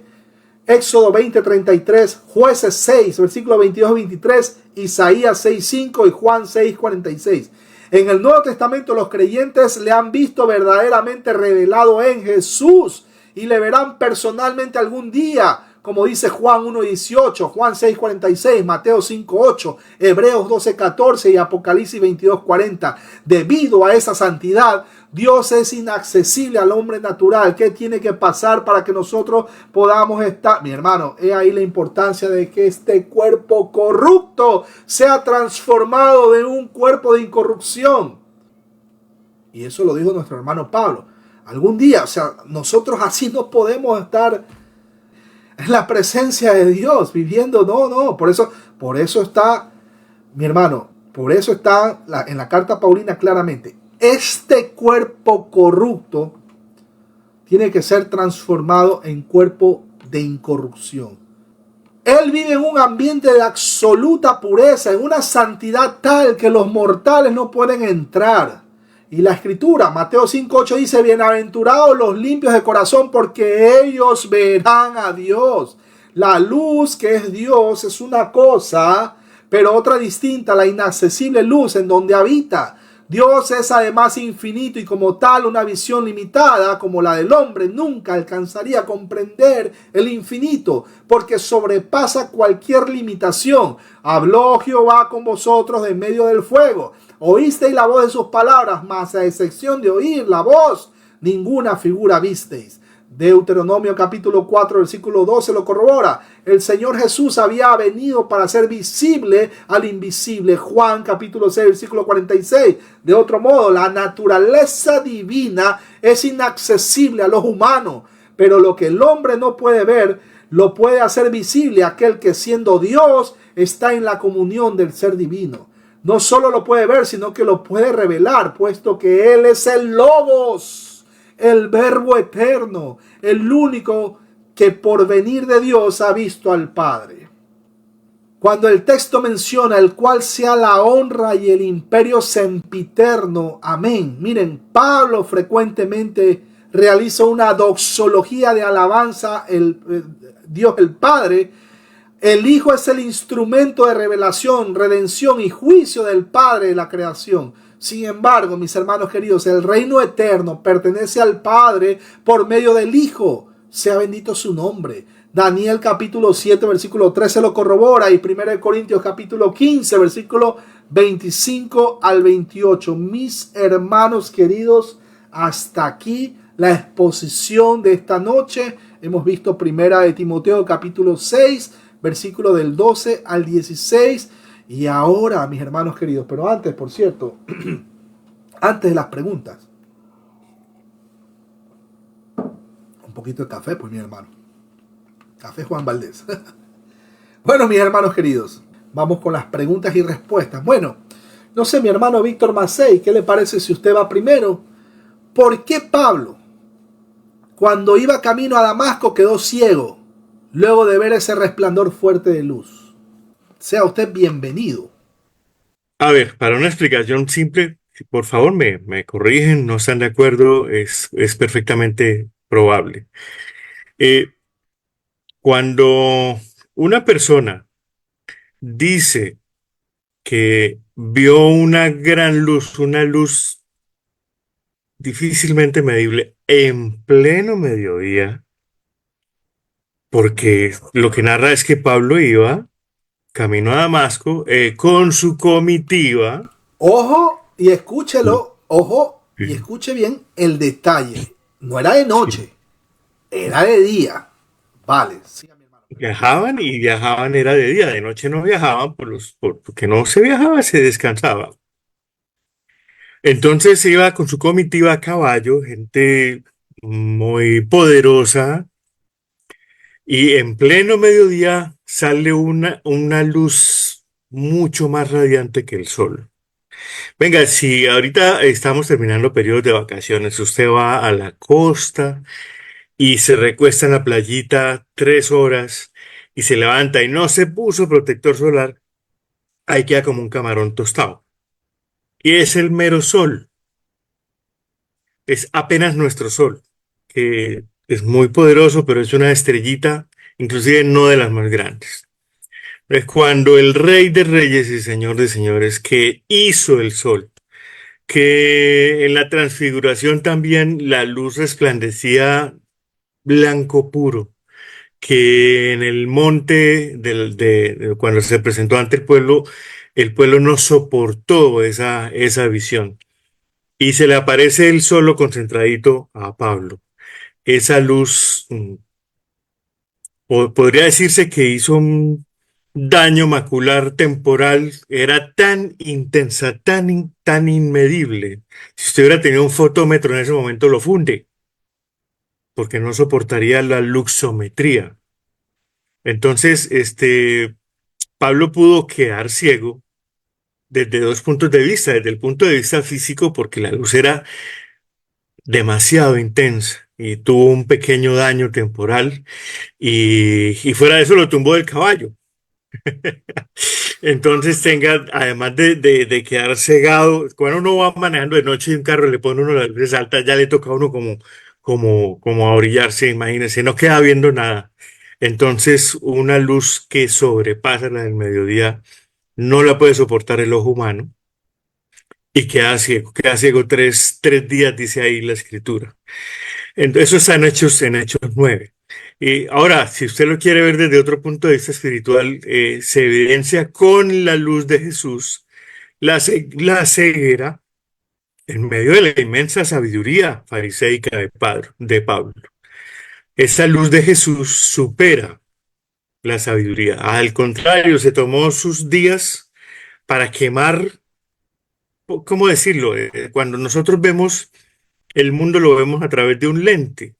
Éxodo 20:33. Jueces 6, versículo 22 y 23. Isaías 6:5 y Juan 6:46. En el Nuevo Testamento los creyentes le han visto verdaderamente revelado en Jesús y le verán personalmente algún día, como dice Juan 1:18, Juan 6:46, Mateo 5:8, Hebreos 12:14 y Apocalipsis 22:40. Debido a esa santidad, Dios es inaccesible al hombre natural. ¿Qué tiene que pasar para que nosotros podamos estar? Mi hermano, he ahí la importancia de que este cuerpo corrupto sea transformado en un cuerpo de incorrupción. Y eso lo dijo nuestro hermano Pablo. Algún día, o sea, nosotros así no podemos estar en la presencia de Dios, viviendo, no. Por eso está, mi hermano, por eso está en la carta paulina claramente. Este cuerpo corrupto tiene que ser transformado en cuerpo de incorrupción. Él vive en un ambiente de absoluta pureza, en una santidad tal que los mortales no pueden entrar. Y la escritura, Mateo 5:8 dice: bienaventurados los limpios de corazón, porque ellos verán a Dios. La luz, que es Dios, es una cosa, pero otra distinta, la inaccesible luz en donde habita. Dios es además infinito y como tal una visión limitada como la del hombre nunca alcanzaría a comprender el infinito, porque sobrepasa cualquier limitación. Habló Jehová con vosotros en medio del fuego. Oísteis la voz de sus palabras, mas a excepción de oír la voz, ninguna figura visteis. Deuteronomio capítulo 4, versículo 12 lo corrobora. El Señor Jesús había venido para hacer visible al invisible. Juan capítulo 6, versículo 46. De otro modo, la naturaleza divina es inaccesible a los humanos, pero lo que el hombre no puede ver, lo puede hacer visible aquel que, siendo Dios, está en la comunión del ser divino. No solo lo puede ver, sino que lo puede revelar, puesto que Él es el Logos, el Verbo eterno, el único que por venir de Dios ha visto al Padre. Cuando el texto menciona el cual sea la honra y el imperio sempiterno, amén. Miren, Pablo frecuentemente realiza una doxología de alabanza Dios el Padre. El Hijo es el instrumento de revelación, redención y juicio del Padre de la creación. Sin embargo, mis hermanos queridos, el reino eterno pertenece al Padre por medio del Hijo. Sea bendito su nombre. Daniel capítulo 7, versículo 13 lo corrobora, y 1 Corintios capítulo 15, versículo 25 al 28. Mis hermanos queridos, hasta aquí la exposición de esta noche. Hemos visto 1 de Timoteo capítulo 6, versículo del 12 al 16. Y ahora, mis hermanos queridos, pero antes, por cierto, antes de las preguntas, un poquito de café, pues, mi hermano. Café Juan Valdés. Bueno, mis hermanos queridos, vamos con las preguntas y respuestas. Bueno, no sé, mi hermano Víctor Macei, ¿qué le parece si usted va primero? ¿Por qué Pablo, cuando iba camino a Damasco, quedó ciego luego de ver ese resplandor fuerte de luz? Sea usted bienvenido. A ver, para una explicación simple, si por favor me corrigen, no están de acuerdo, es perfectamente probable. Cuando una persona dice que vio una gran luz, una luz difícilmente medible en pleno mediodía, porque lo que narra es que Pablo iba camino a Damasco con su comitiva. Ojo y escúchelo, ojo y escuche bien el detalle. No era de noche, era de día. Vale. Sí, mi hermano. Viajaban y viajaban era de día, de noche no viajaban porque no se viajaba, se descansaba. Entonces se iba con su comitiva a caballo, gente muy poderosa, y en pleno mediodía sale una luz mucho más radiante que el sol. Venga, si ahorita estamos terminando periodos de vacaciones, usted va a la costa y se recuesta en la playita 3 horas y se levanta y no se puso protector solar, ahí queda como un camarón tostado. Y es el mero sol, es apenas nuestro sol, que es muy poderoso, pero es una estrellita, inclusive no de las más grandes. Es cuando el Rey de Reyes y Señor de Señores, que hizo el sol, que en la transfiguración también la luz resplandecía blanco puro, que en el monte cuando se presentó ante el pueblo no soportó esa visión. Y se le aparece él solo concentradito a Pablo. Esa luz, podría decirse que hizo un daño macular temporal, era tan intensa, tan inmedible. Si usted hubiera tenido un fotómetro en ese momento, lo funde, porque no soportaría la luxometría. Entonces, Pablo pudo quedar ciego desde dos puntos de vista, desde el punto de vista físico, porque la luz era demasiado intensa y tuvo un pequeño daño temporal y fuera de eso lo tumbó del caballo. Entonces además de quedar cegado, cuando uno va manejando de noche y un carro le pone uno las luces altas, ya le toca a uno como a orillarse, imagínense, no queda viendo nada. Entonces una luz que sobrepasa la del mediodía no la puede soportar el ojo humano y queda ciego tres días, dice ahí la escritura. Entonces, eso está en Hechos 9. Y ahora, si usted lo quiere ver desde otro punto de vista espiritual, se evidencia con la luz de Jesús la ceguera en medio de la inmensa sabiduría fariseica de Pablo. Esa luz de Jesús supera la sabiduría. Al contrario, se tomó sus días para quemar, ¿cómo decirlo? Cuando nosotros vemos el mundo, lo vemos a través de un lente.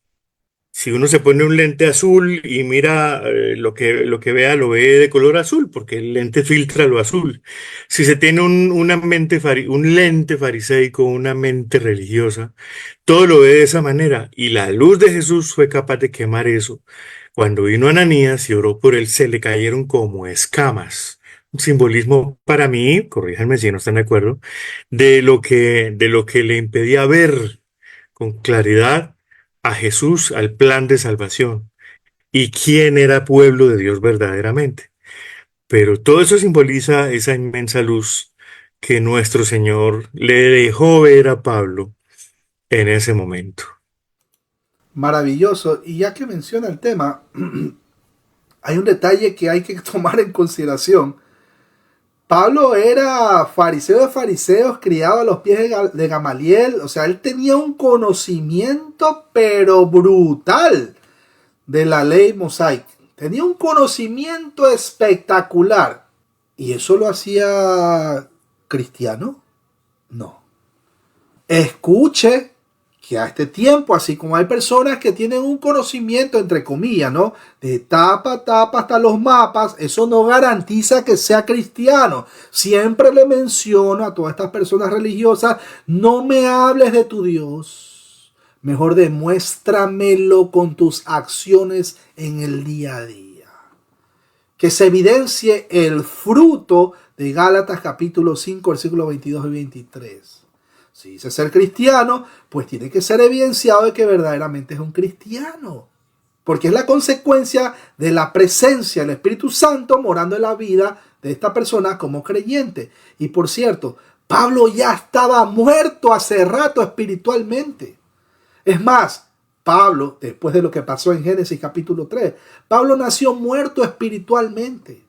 Si uno se pone un lente azul y mira lo que vea, lo ve de color azul, porque el lente filtra lo azul. Si se tiene un lente fariseico, una mente religiosa, todo lo ve de esa manera. Y la luz de Jesús fue capaz de quemar eso. Cuando vino Ananías y oró por él, se le cayeron como escamas. Un simbolismo para mí, corríjanme si no están de acuerdo, de lo que le impedía ver con claridad a Jesús, al plan de salvación y quién era pueblo de Dios verdaderamente. Pero todo eso simboliza esa inmensa luz que nuestro Señor le dejó ver a Pablo en ese momento. Maravilloso. Y ya que menciona el tema, hay un detalle que hay que tomar en consideración. Pablo era fariseo de fariseos, criado a los pies de Gamaliel. O sea, él tenía un conocimiento, pero brutal, de la ley mosaica. Tenía un conocimiento espectacular. ¿Y eso lo hacía cristiano? No. Escuche que a este tiempo, así como hay personas que tienen un conocimiento, entre comillas, ¿no? De tapa a tapa hasta los mapas, eso no garantiza que sea cristiano. Siempre le menciono a todas estas personas religiosas, no me hables de tu Dios. Mejor demuéstramelo con tus acciones en el día a día. Que se evidencie el fruto de Gálatas capítulo 5, versículos 22 y 23. Si dice ser cristiano, pues tiene que ser evidenciado de que verdaderamente es un cristiano. Porque es la consecuencia de la presencia del Espíritu Santo morando en la vida de esta persona como creyente. Y por cierto, Pablo ya estaba muerto hace rato espiritualmente. Es más, Pablo, después de lo que pasó en Génesis capítulo 3, Pablo nació muerto espiritualmente.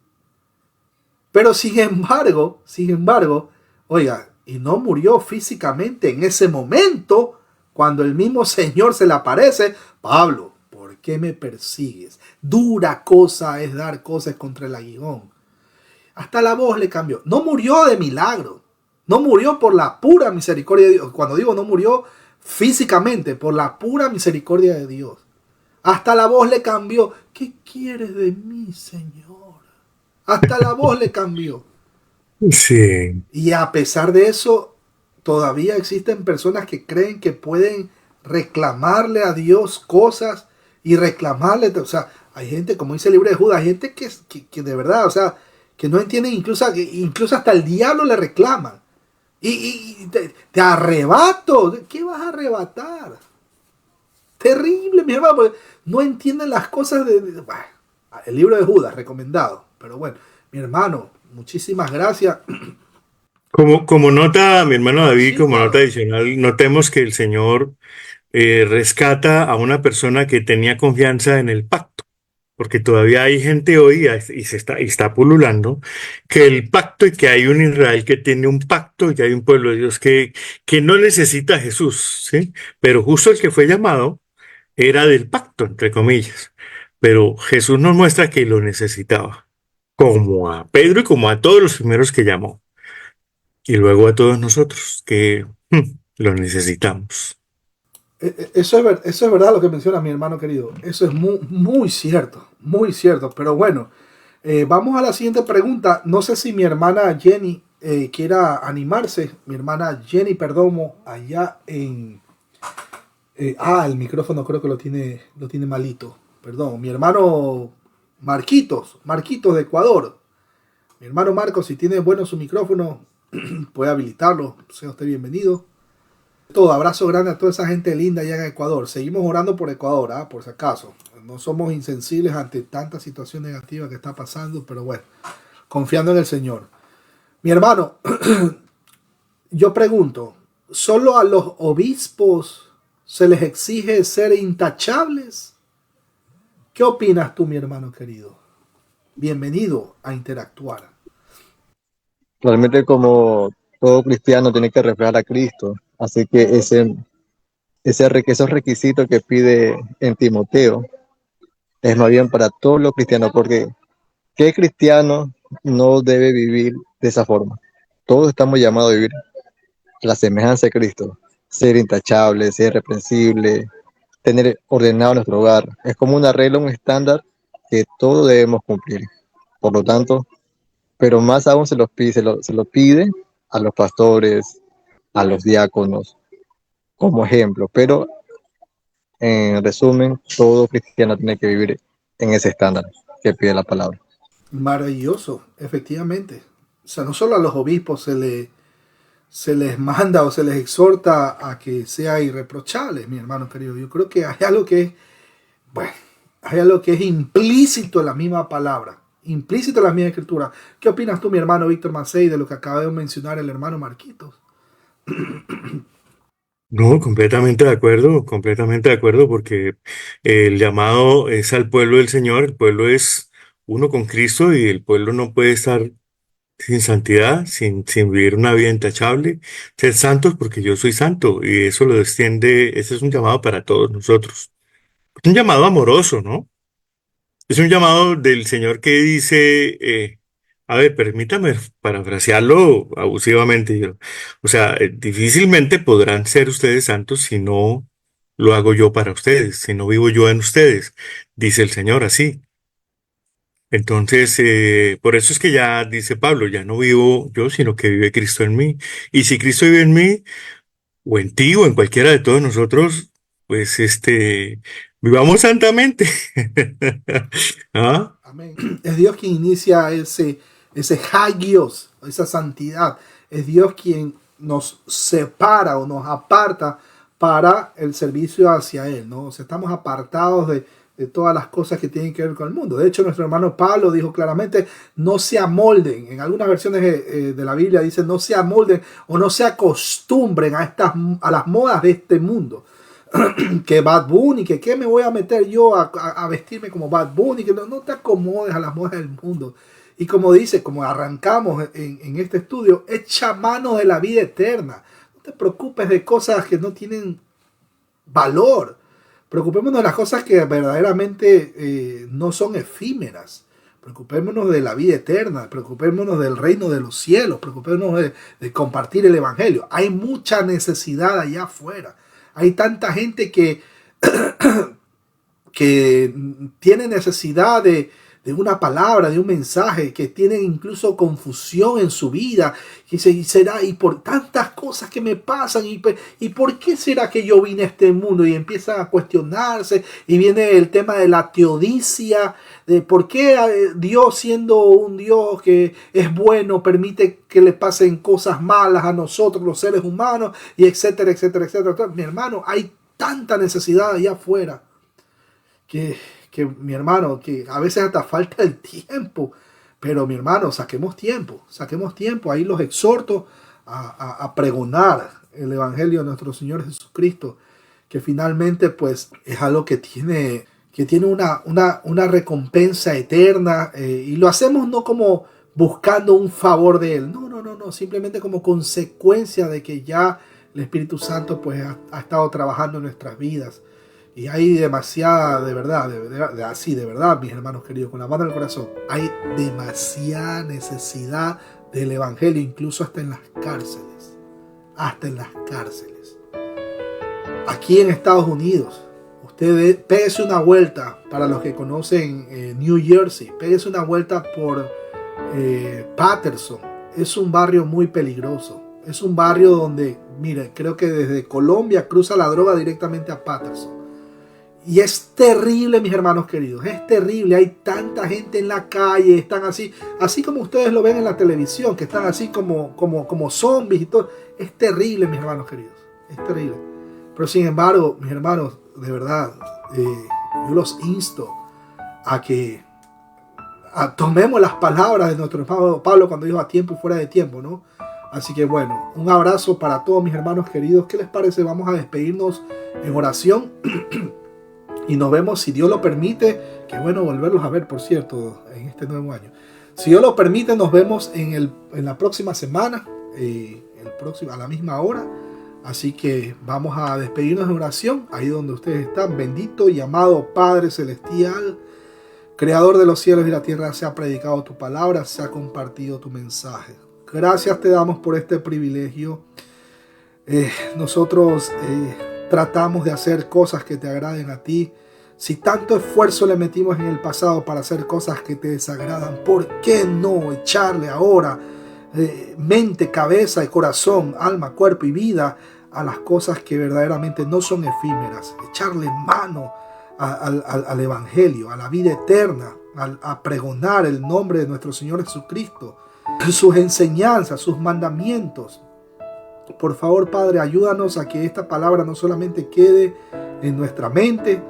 Pero sin embargo, oiga, y no murió físicamente en ese momento, cuando el mismo Señor se le aparece. Pablo, ¿por qué me persigues? Dura cosa es dar cosas contra el aguijón. Hasta la voz le cambió. No murió de milagro. No murió por la pura misericordia de Dios. Cuando digo no murió físicamente, por la pura misericordia de Dios. Hasta la voz le cambió. ¿Qué quieres de mí, Señor? Hasta la voz le cambió. Sí. Y a pesar de eso, todavía existen personas que creen que pueden reclamarle a Dios cosas y reclamarle, o sea, Hay gente, como dice el libro de Judas, hay gente que de verdad, o sea, que no entienden, incluso hasta el diablo le reclaman. Y te arrebato. ¿Qué vas a arrebatar? Terrible, mi hermano, porque no entienden las cosas bueno, el libro de Judas, recomendado. Pero bueno, mi hermano, muchísimas gracias. Como nota, mi hermano David, Sí, como nota claro. adicional, notemos que el Señor rescata a una persona que tenía confianza en el pacto, porque todavía hay gente hoy y está pululando que el pacto y que hay un Israel que tiene un pacto y que hay un pueblo de Dios que no necesita a Jesús, ¿sí? Pero justo el que fue llamado era del pacto, entre comillas. Pero Jesús nos muestra que lo necesitaba, como a Pedro y como a todos los primeros que llamó, y luego a todos nosotros que lo necesitamos. Eso es verdad lo que menciona mi hermano querido. Eso es muy, muy cierto, muy cierto. Pero bueno, vamos a la siguiente pregunta. No sé si mi hermana Jenny quiera animarse. Mi hermana Jenny Perdomo, allá en... el micrófono creo que lo tiene malito. Perdón, mi hermano Marquitos de Ecuador. Mi hermano Marcos, si tiene bueno su micrófono, puede habilitarlo. Sea usted bienvenido. Todo, abrazo grande a toda esa gente linda allá en Ecuador. Seguimos orando por Ecuador, por si acaso. No somos insensibles ante tanta situación negativa que está pasando, pero bueno, confiando en el Señor. Mi hermano, yo pregunto, ¿solo a los obispos se les exige ser intachables? ¿Qué opinas tú, mi hermano querido? Bienvenido a interactuar. Realmente como todo cristiano tiene que reflejar a Cristo, así que esos requisitos que pide en Timoteo es más bien para todos los cristianos, porque ¿qué cristiano no debe vivir de esa forma? Todos estamos llamados a vivir la semejanza de Cristo, ser intachable, ser irreprensible, tener ordenado nuestro hogar. Es como una regla, un estándar que todos debemos cumplir. Por lo tanto, pero más aún se lo pide a los pastores, a los diáconos, como ejemplo. Pero en resumen, todo cristiano tiene que vivir en ese estándar que pide la palabra. Maravilloso, efectivamente. O sea, no solo a los obispos se les manda o se les exhorta a que sea irreprochable, mi hermano querido. Yo creo que hay algo que es, bueno, hay algo que es implícito en la misma palabra, implícito en la misma escritura. ¿Qué opinas tú, mi hermano Víctor Macei, de lo que acaba de mencionar el hermano Marquitos? No, completamente de acuerdo, porque el llamado es al pueblo del Señor, el pueblo es uno con Cristo y el pueblo no puede estar sin santidad, sin vivir una vida intachable, ser santos porque yo soy santo y eso lo extiende, ese es un llamado para todos nosotros. Es un llamado amoroso, ¿no? Es un llamado del Señor que dice, a ver, permítame parafrasearlo abusivamente. O sea, difícilmente podrán ser ustedes santos si no lo hago yo para ustedes, si no vivo yo en ustedes, dice el Señor así. Entonces, por eso es que ya dice Pablo, ya no vivo yo, sino que vive Cristo en mí. Y si Cristo vive en mí, o en ti, o en cualquiera de todos nosotros, pues vivamos santamente. ¿Ah? Amén. Es Dios quien inicia ese hagios, esa santidad. Es Dios quien nos separa o nos aparta para el servicio hacia Él, ¿no? O sea, estamos apartados de todas las cosas que tienen que ver con el mundo. De hecho, nuestro hermano Pablo dijo claramente, no se amolden. En algunas versiones de la Biblia dice, no se amolden o no se acostumbren a las modas de este mundo. Que Bad Bunny, que qué me voy a meter yo a vestirme como Bad Bunny, que no te acomodes a las modas del mundo. Y como dice, como arrancamos en este estudio, echa mano de la vida eterna. No te preocupes de cosas que no tienen valor. Preocupémonos de las cosas que verdaderamente no son efímeras. Preocupémonos de la vida eterna, preocupémonos del reino de los cielos, preocupémonos de compartir el evangelio. Hay mucha necesidad allá afuera. Hay tanta gente que tiene necesidad de una palabra, de un mensaje, que tienen incluso confusión en su vida, y será, y por tantas cosas que me pasan, y por qué será que yo vine a este mundo, y empiezan a cuestionarse, y viene el tema de la teodicia, de por qué Dios, siendo un Dios que es bueno, permite que le pasen cosas malas a nosotros, los seres humanos, y etcétera, etcétera, etcétera. Mi hermano, hay tanta necesidad allá afuera, que mi hermano, que a veces hasta falta el tiempo, pero mi hermano, saquemos tiempo, ahí los exhorto a pregonar el Evangelio de nuestro Señor Jesucristo, que finalmente pues es algo que tiene una recompensa eterna, y lo hacemos no como buscando un favor de Él, no, simplemente como consecuencia de que ya el Espíritu Santo pues ha estado trabajando en nuestras vidas. Y hay demasiada, de verdad, mis hermanos queridos, con la mano en el corazón, hay demasiada necesidad del Evangelio, incluso hasta en las cárceles. Aquí en Estados Unidos, usted pégese una vuelta, para los que conocen New Jersey, pégese una vuelta por Patterson. Es un barrio muy peligroso. Es un barrio donde, mire, creo que desde Colombia cruza la droga directamente a Patterson. Y es terrible, mis hermanos queridos, es terrible. Hay tanta gente en la calle, están así como ustedes lo ven en la televisión, que están así como zombies y todo. Es terrible, mis hermanos queridos, es terrible. Pero sin embargo, mis hermanos, de verdad, yo los insto a que tomemos las palabras de nuestro hermano Pablo cuando dijo a tiempo y fuera de tiempo, ¿no? Así que bueno, un abrazo para todos mis hermanos queridos. ¿Qué les parece? Vamos a despedirnos en oración. Y nos vemos, si Dios lo permite, que bueno volverlos a ver, por cierto, en este nuevo año. Si Dios lo permite, nos vemos en la próxima semana, a la misma hora. Así que vamos a despedirnos en oración, ahí donde ustedes están. Bendito y amado Padre Celestial, Creador de los cielos y la tierra, se ha predicado tu palabra, se ha compartido tu mensaje. Gracias te damos por este privilegio. Nosotros tratamos de hacer cosas que te agraden a ti. Si tanto esfuerzo le metimos en el pasado para hacer cosas que te desagradan, ¿por qué no echarle ahora mente, cabeza y corazón, alma, cuerpo y vida a las cosas que verdaderamente no son efímeras? Echarle mano al Evangelio, a la vida eterna, a pregonar el nombre de nuestro Señor Jesucristo, sus enseñanzas, sus mandamientos. Por favor, Padre, ayúdanos a que esta palabra no solamente quede en nuestra mente,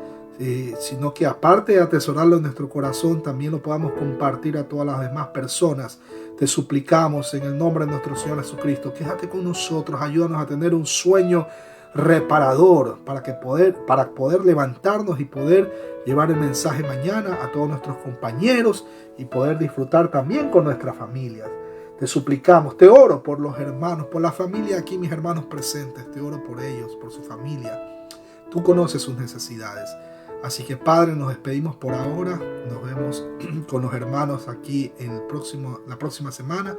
sino que aparte de atesorarlo en nuestro corazón, también lo podamos compartir a todas las demás personas. Te suplicamos en el nombre de nuestro Señor Jesucristo, quédate con nosotros, ayúdanos a tener un sueño reparador para poder levantarnos y poder llevar el mensaje mañana a todos nuestros compañeros y poder disfrutar también con nuestras familias. Te suplicamos, te oro por los hermanos, por la familia aquí, mis hermanos presentes, te oro por ellos, por su familia. Tú conoces sus necesidades. Así que, Padre, nos despedimos por ahora. Nos vemos con los hermanos aquí la próxima semana,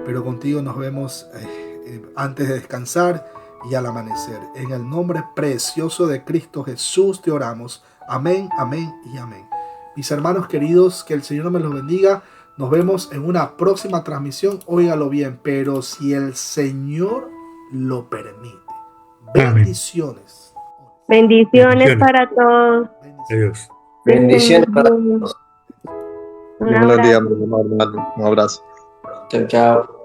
pero contigo nos vemos antes de descansar y al amanecer. En el nombre precioso de Cristo Jesús te oramos. Amén, amén y amén. Mis hermanos queridos, que el Señor me los bendiga. Nos vemos en una próxima transmisión. Óigalo bien, pero si el Señor lo permite. Bendiciones. Bendiciones para todos. Adiós. Bendiciones para todos. Un Dios me los abrazo. bendiga, mi hermano. Un abrazo. Chao, chao.